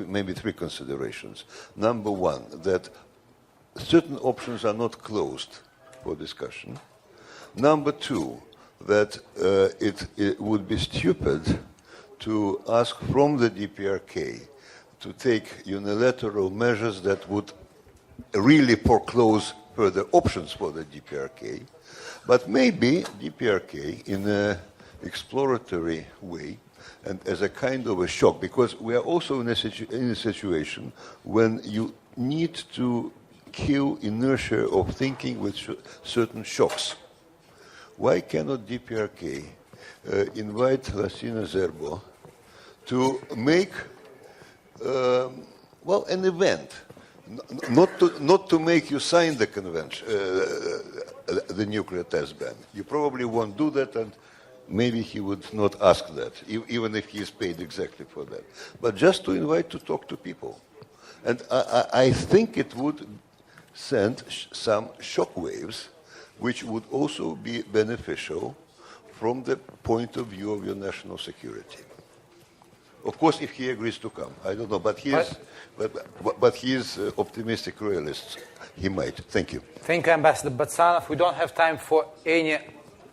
maybe three considerations. Number one, that certain options are not closed for discussion. Number two, that it would be stupid to ask from the DPRK to take unilateral measures that would really foreclose further options for the DPRK. But maybe DPRK, in an exploratory way, and as a kind of a shock, because we are also in a situation when you need to kill inertia of thinking with certain shocks. Why cannot DPRK invite Lassina Zerbo to make an event, not to make you sign the convention, the nuclear test ban. You probably won't do that, and maybe he would not ask that, even if he is paid exactly for that. But just to invite to talk to people. And I think it would send some shock waves, which would also be beneficial from the point of view of your national security. Of course, if he agrees to come, I don't know, but he is optimistic realist. He might. Thank you. Thank you, Ambassador Batsanov. We don't have time for any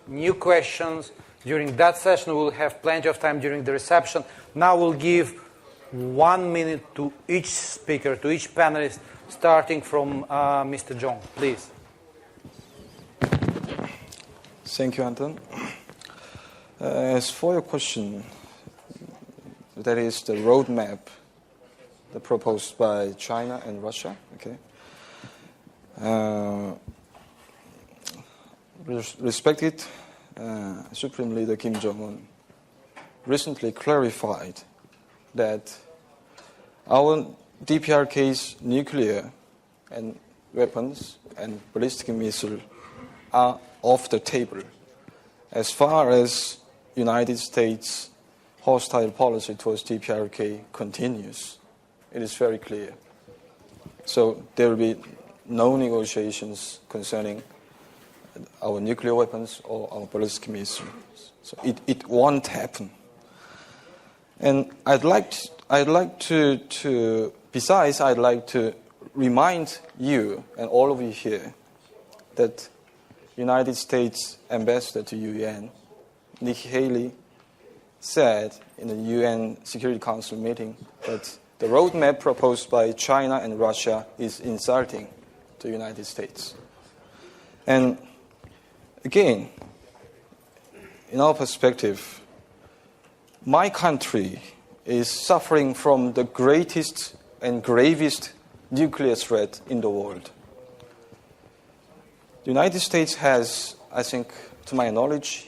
new questions during that session. We'll have plenty of time during the reception. Now we'll give 1 minute to each speaker, to each panelist, starting from Mr. Jong, please. Thank you, Anton. As for your question, that is the roadmap proposed by China and Russia. Okay. Respected Supreme Leader Kim Jong-un recently clarified that our DPRK's nuclear and weapons and ballistic missiles are off the table as far as United States hostile policy towards DPRK continues. It is very clear. So there will be no negotiations concerning our nuclear weapons or our ballistic missiles. So it won't happen. And I'd like to remind you and all of you here that United States Ambassador to UN, Nikki Haley, said in the UN Security Council meeting that the roadmap proposed by China and Russia is insulting to the United States. And again, in our perspective, my country is suffering from the greatest and gravest nuclear threat in the world. The United States has, I think, to my knowledge,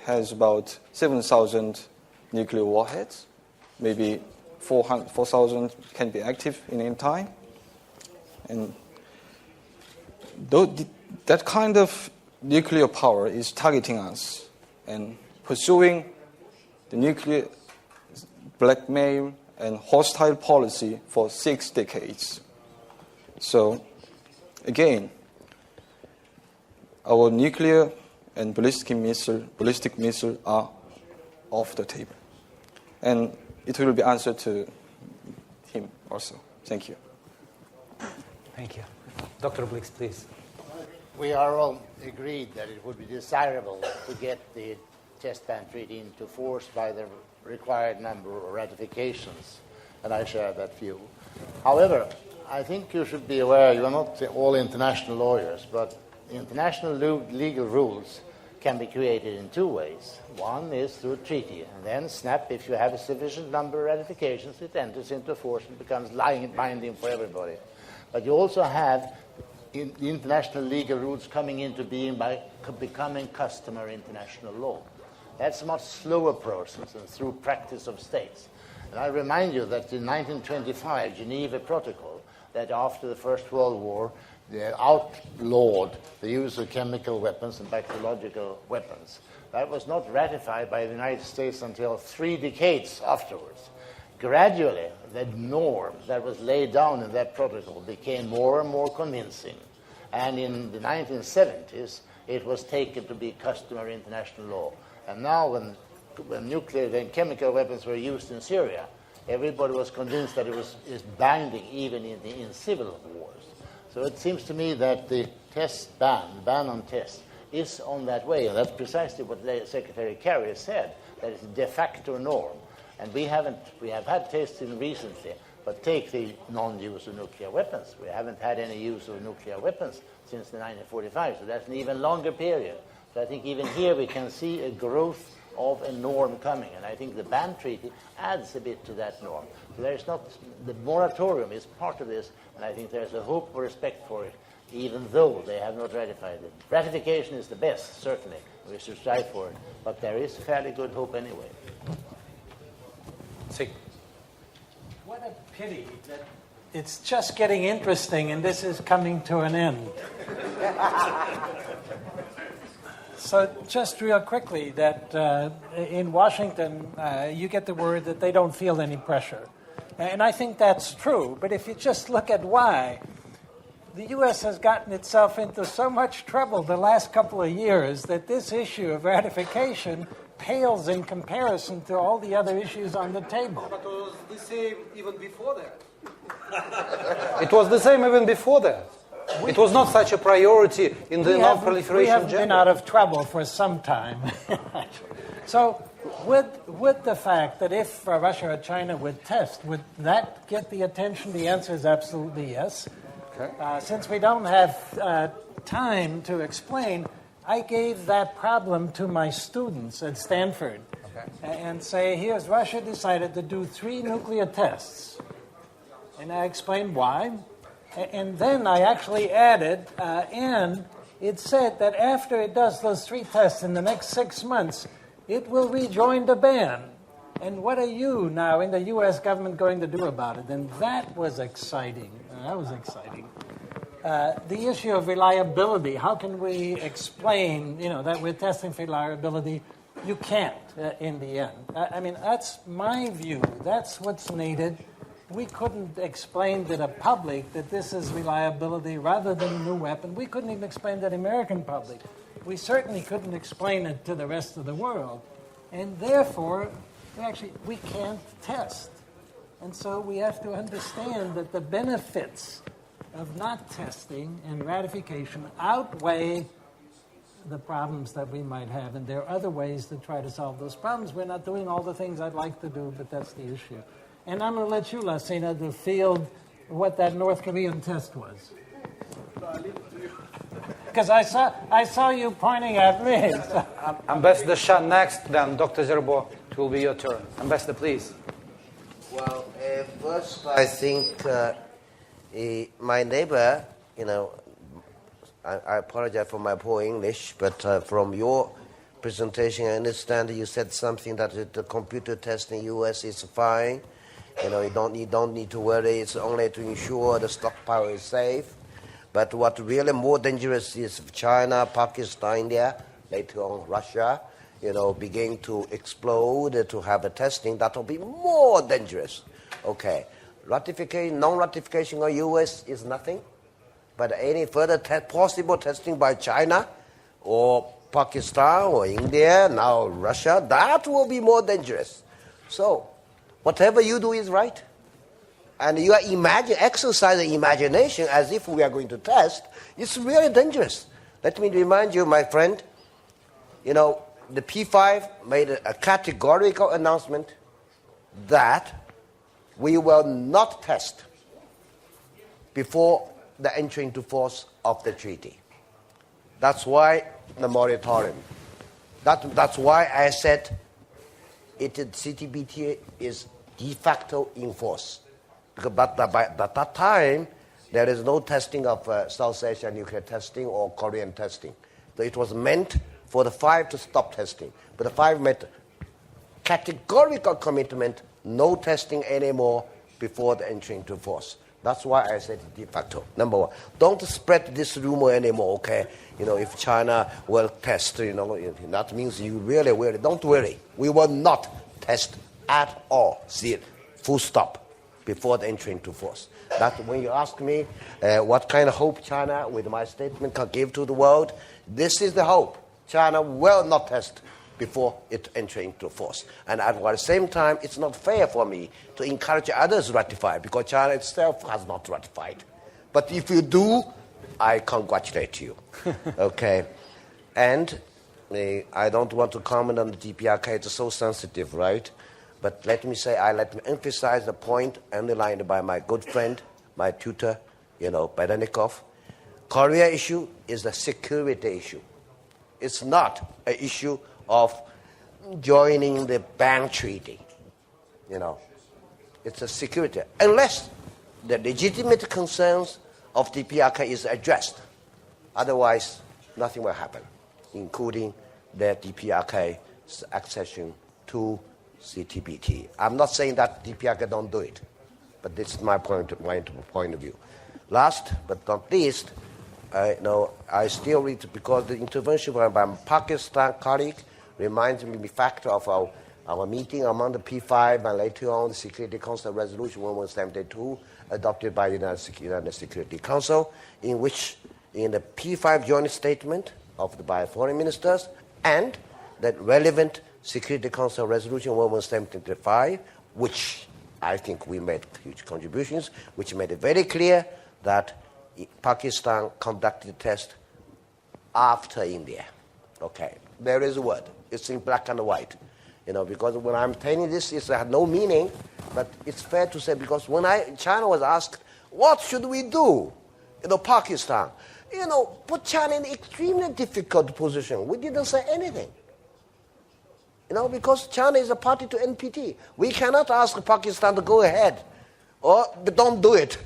has about 7,000 nuclear warheads. Maybe 4,000 can be active in any time. And that kind of nuclear power is targeting us and pursuing the nuclear blackmail and hostile policy for 6 decades. So, again, our nuclear and ballistic missile are off the table. And it will be answered to him also. Thank you. Thank you. Dr. Blix, please. We are all agreed that it would be desirable to get the test ban treaty into force by the required number of ratifications, and I share that view. However, I think you should be aware, you are not all international lawyers, but international legal rules can be created in 2 ways. One is through treaty, and then snap, if you have a sufficient number of ratifications, it enters into force and becomes binding for everybody. But you also have the international legal rules coming into being by becoming customary international law. That's a much slower process than through practice of states. And I remind you that in 1925, Geneva Protocol, that after the First World War, they outlawed the use of chemical weapons and bacteriological weapons. That was not ratified by the United States until 3 decades afterwards. Gradually, the norm that was laid down in that protocol became more and more convincing. And in the 1970s, it was taken to be customary international law. And now when nuclear and chemical weapons were used in Syria, everybody was convinced that is binding even in civil wars. So it seems to me that the ban on tests, is on that way. And that's precisely what Secretary Kerry said, that it's a de facto norm. And we have had testing recently, but take the non-use of nuclear weapons. We haven't had any use of nuclear weapons since the 1945, so that's an even longer period. So I think even here we can see a growth of a norm coming, and I think the ban treaty adds a bit to that norm. So there is not, the moratorium is part of this, and I think there's a hope or respect for it, even though they have not ratified it. Ratification is the best, certainly. We should strive for it, but there is fairly good hope anyway. See. What a pity that it's just getting interesting and this is coming to an end. So just real quickly, that in Washington, you get the word that they don't feel any pressure. And I think that's true. But if you just look at why, the U.S. has gotten itself into so much trouble the last couple of years that this issue of ratification pales in comparison to all the other issues on the table. But it was the same even before that. It was the same even before that. It was not such a priority in the non-proliferation We have agenda. been out of trouble for some time. So with the fact that if Russia or China would test, would that get the attention? The answer is absolutely yes. Okay. Since we don't have time to explain, I gave that problem to my students at Stanford. And say, here's Russia decided to do 3 nuclear tests. And I explained why. And then I actually added, and it said that after it does those 3 tests in the next 6 months, it will rejoin the ban. And what are you now in the U.S. government going to do about it? And that was exciting. The issue of reliability, how can we explain, that we're testing for reliability? You can't in the end. I mean, that's my view. That's what's needed. We couldn't explain to the public that this is reliability rather than a new weapon. We couldn't even explain to the American public. We certainly couldn't explain it to the rest of the world. And therefore, we can't test. And so we have to understand that the benefits of not testing and ratification outweigh the problems that we might have. And there are other ways to try to solve those problems. We're not doing all the things I'd like to do, but that's the issue. And I'm going to let you, Lassina, to field what that North Korean test was. Because I saw you pointing at me. Ambassador Shah next, then Dr. Zerbo, it will be your turn. Ambassador, please. Well, first, I think my neighbor, I apologize for my poor English, but from your presentation, I understand you said something that the computer test in the U.S. is fine. You don't need to worry. It's only to ensure the stockpile is safe. But what really more dangerous is China, Pakistan, India, later on Russia, begin to explode, to have a testing. That will be more dangerous. Okay. Ratification, non-ratification of U.S. is nothing. But any further possible testing by China or Pakistan or India, now Russia, that will be more dangerous. So, whatever you do is right. And you are exercising imagination as if we are going to test. It's really dangerous. Let me remind you, my friend, the P5 made a categorical announcement that we will not test before the entry into force of the treaty. That's why the moratorium. That's why I said CTBT is de facto in force. But at that time, there is no testing of South Asia nuclear testing or Korean testing. So it was meant for the 5 to stop testing. But the 5 made categorical commitment no testing anymore before the entry into force. That's why I said de facto. Number one, don't spread this rumor anymore, okay? If China will test, that means you really worry. Don't worry. We will not test at all. See it, full stop, before the entry into force. That when you ask me what kind of hope China, with my statement, can give to the world, this is the hope. China will not test before it enters into force. And at the same time, it's not fair for me to encourage others to ratify, because China itself has not ratified. But if you do, I congratulate you. Okay? And I don't want to comment on the DPRK. It's so sensitive, right? But let me emphasize the point underlined by my good friend, my tutor, Berenikov. Korea issue is a security issue. It's not an issue of joining the ban treaty. It's a security. Unless the legitimate concerns of the DPRK is addressed. Otherwise, nothing will happen, including the DPRK's accession to CTBT. I'm not saying that DPRK don't do it, but this is my point of view. Last but not least, I still read, because the intervention by my Pakistan colleague reminds me the fact of our meeting among the P5 and later on the Security Council Resolution 1172 adopted by the United Security Council, in which in the P5 joint statement by foreign ministers and that relevant Security Council Resolution 1175, which I think we made huge contributions, which made it very clear that Pakistan conducted the test after India. Okay, there is a word. It's in black and white. Because when I'm telling this, it has no meaning, but it's fair to say, because when China was asked, what should we do? Pakistan, put China in an extremely difficult position. We didn't say anything. Because China is a party to NPT. We cannot ask Pakistan to go ahead, but don't do it.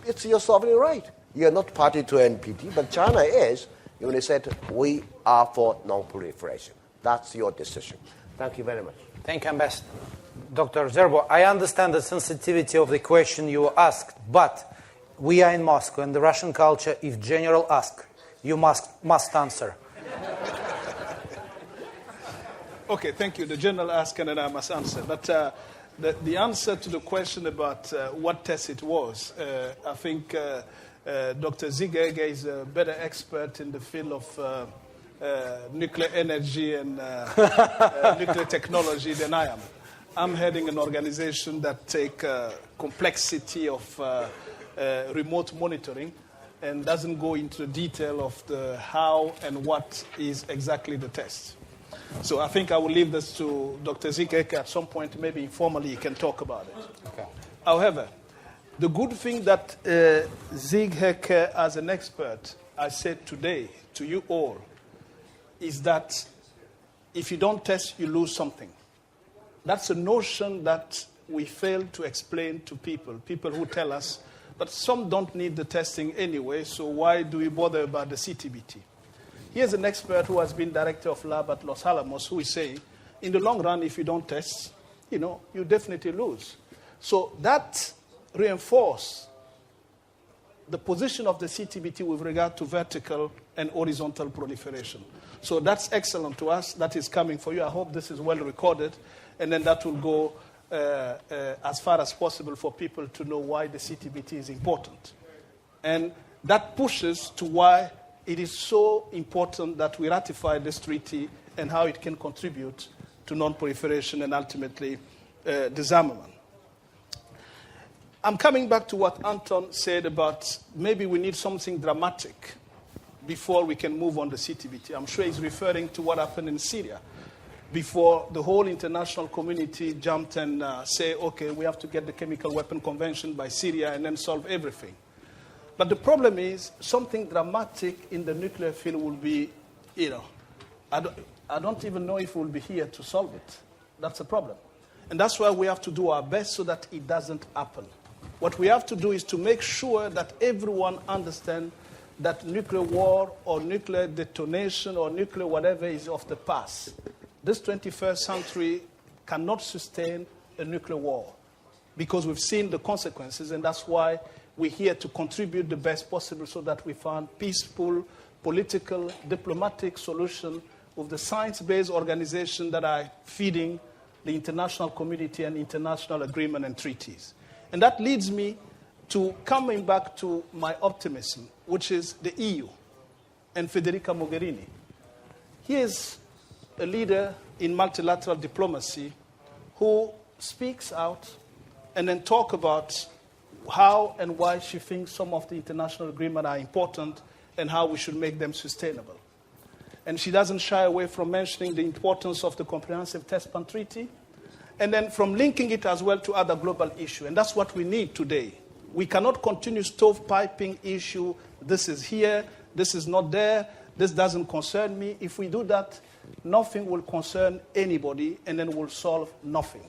It's your sovereign right. You're not party to NPT, but China is. They said, we are for non-proliferation. That's your decision. Thank you very much. Thank you, Ambassador. Dr. Zerbo, I understand the sensitivity of the question you asked, but we are in Moscow, and the Russian culture, if general asks, you must answer. Okay, thank you. The general asked and then I must answer. But the answer to the question about what test it was, I think Dr. Ziege is a better expert in the field of nuclear energy and nuclear technology than I am. I'm heading an organization that takes complexity of remote monitoring and doesn't go into detail of the how and what is exactly the test. So I think I will leave this to Dr. Ziege. At some point, maybe informally, he can talk about it. Okay. However, the good thing that Ziege, as an expert, I said today to you all, is that if you don't test, you lose something. That's a notion that we fail to explain to people who tell us, but some don't need the testing anyway, so why do we bother about the CTBT? Here's an expert who has been director of lab at Los Alamos who is saying, in the long run, if you don't test, you definitely lose. So that reinforces the position of the CTBT with regard to vertical and horizontal proliferation. So that's excellent to us. That is coming for you. I hope this is well recorded. And then that will go as far as possible for people to know why the CTBT is important. And that pushes to why it is so important that we ratify this treaty and how it can contribute to non-proliferation and ultimately disarmament. I'm coming back to what Anton said about maybe we need something dramatic before we can move on the CTBT. I'm sure he's referring to what happened in Syria before the whole international community jumped and say, okay, we have to get the chemical weapon convention by Syria and then solve everything. But the problem is something dramatic in the nuclear field will be, I don't even know if we'll be here to solve it. That's a problem. And that's why we have to do our best so that it doesn't happen. What we have to do is to make sure that everyone understands that nuclear war or nuclear detonation or nuclear whatever is of the past. This 21st century cannot sustain a nuclear war, because we've seen the consequences, and that's why we're here to contribute the best possible so that we find peaceful, political, diplomatic solution with the science-based organization that are feeding the international community and international agreement and treaties. And that leads me to coming back to my optimism, which is the EU and Federica Mogherini. He is a leader in multilateral diplomacy who speaks out and then talk about how and why she thinks some of the international agreements are important and how we should make them sustainable. And she doesn't shy away from mentioning the importance of the Comprehensive Test Ban Treaty, and then from linking it as well to other global issues. And that's what we need today. We cannot continue stovepiping issue. This is here, this is not there, this doesn't concern me. If we do that, nothing will concern anybody, and then we'll solve nothing.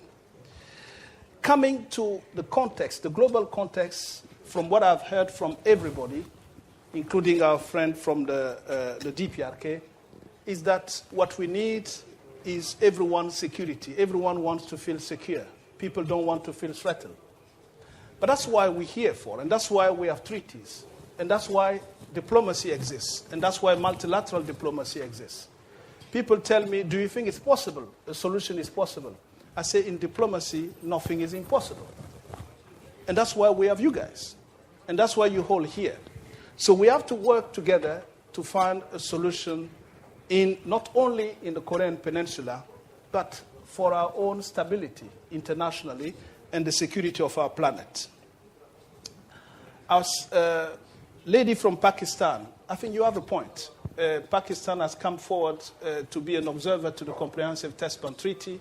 Coming to the context, the global context, from what I've heard from everybody, including our friend from the DPRK, is that what we need is everyone's security. Everyone wants to feel secure. People don't want to feel threatened. But that's why we're here for, and that's why we have treaties, and that's why diplomacy exists, and that's why multilateral diplomacy exists. People tell me, do you think it's possible? A solution is possible. I say, in diplomacy, nothing is impossible. And that's why we have you guys. And that's why you're all here. So we have to work together to find a solution not only in the Korean Peninsula, but for our own stability internationally and the security of our planet. Our lady from Pakistan, I think you have a point. Pakistan has come forward to be an observer to the Comprehensive Test Ban Treaty,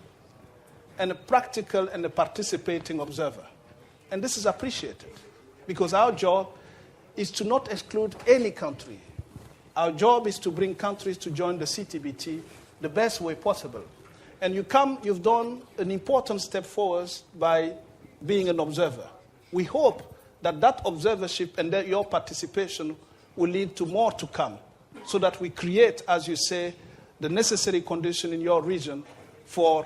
and a practical and a participating observer. And this is appreciated, because our job is to not exclude any country. Our job is to bring countries to join the CTBT the best way possible. And you've done an important step forward by being an observer. We hope that observership and your participation will lead to more to come, so that we create, as you say, the necessary condition in your region for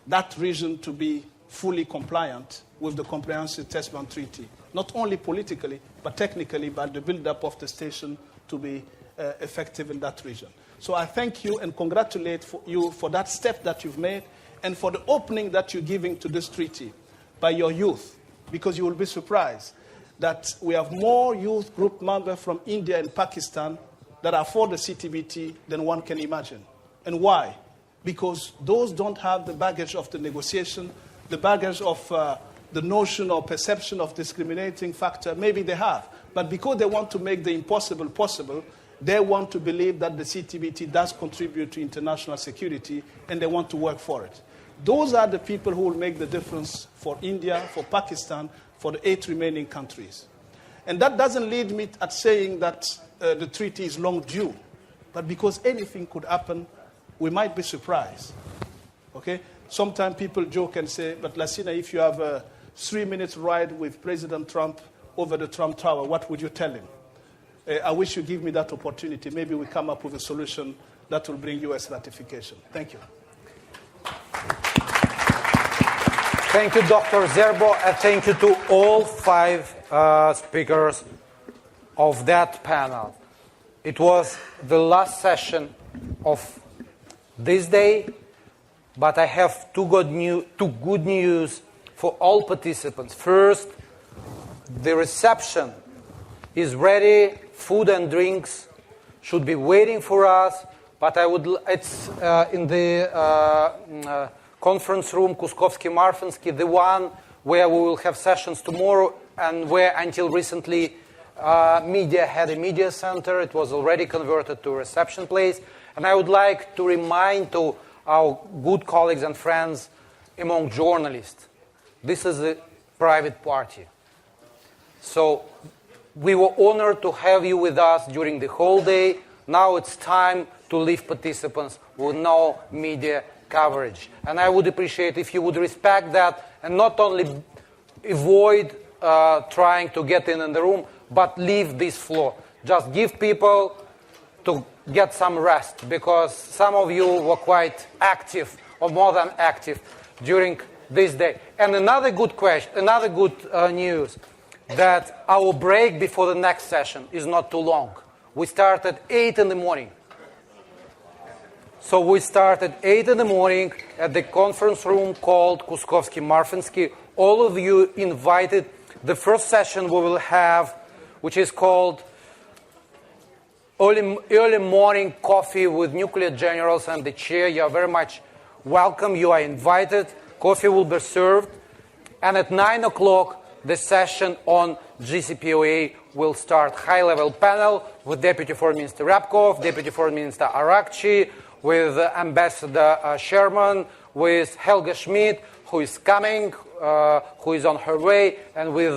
that region to be fully compliant with the Comprehensive Test Ban Treaty, not only politically, but technically, by the build-up of the station to be effective in that region. So I thank you and congratulate you for that step that you've made, and for the opening that you're giving to this treaty by your youth, because you will be surprised that we have more youth group members from India and Pakistan that are for the CTBT than one can imagine. And why? Because those don't have the baggage of the negotiation, the baggage of the notion or perception of discriminating factor. Maybe they have, but because they want to make the impossible possible, they want to believe that the CTBT does contribute to international security, and they want to work for it. Those are the people who will make the difference for India, for Pakistan, for the 8 remaining countries. And that doesn't lead me at saying that the treaty is long due, but because anything could happen, we might be surprised. Okay? Sometimes people joke and say, but Lassina, if you have a 3-minute ride with President Trump over the Trump Tower, what would you tell him? I wish you give me that opportunity. Maybe we come up with a solution that will bring U.S. ratification. Thank you. Thank you, Dr. Zerbo, and thank you to all 5 speakers of that panel. It was the last session of this day, but I have two good news for all participants. First, the reception is ready. Food and drinks should be waiting for us, but it's in the conference room, Kuskovsky-Marfinsky, the one where we will have sessions tomorrow, and where until recently media had a media center. It was already converted to a reception place. And I would like to remind to our good colleagues and friends among journalists, this is a private party. So we were honored to have you with us during the whole day. Now it's time to leave participants with no media coverage. And I would appreciate if you would respect that and not only avoid trying to get in the room, but leave this floor. Just give people to get some rest, because some of you were quite active, or more than active, during this day. And another good news, that our break before the next session is not too long. We start at 8 in the morning. So we start at 8 in the morning at the conference room called Kuskovsky-Marfinsky. All of you invited. The first session we will have, which is called Early Morning Coffee with Nuclear Generals and the Chair. You are very much welcome. You are invited. Coffee will be served. And at 9 o'clock, the session on JCPOA will start. High-level panel with Deputy Foreign Minister Ryabkov, Deputy Foreign Minister Arakchi, with Ambassador Sherman, with Helga Schmidt, who is coming, who is on her way, and with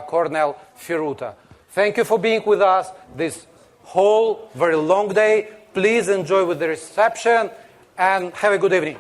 Colonel Firuta. Thank you for being with us this whole very long day. Please enjoy with the reception and have a good evening.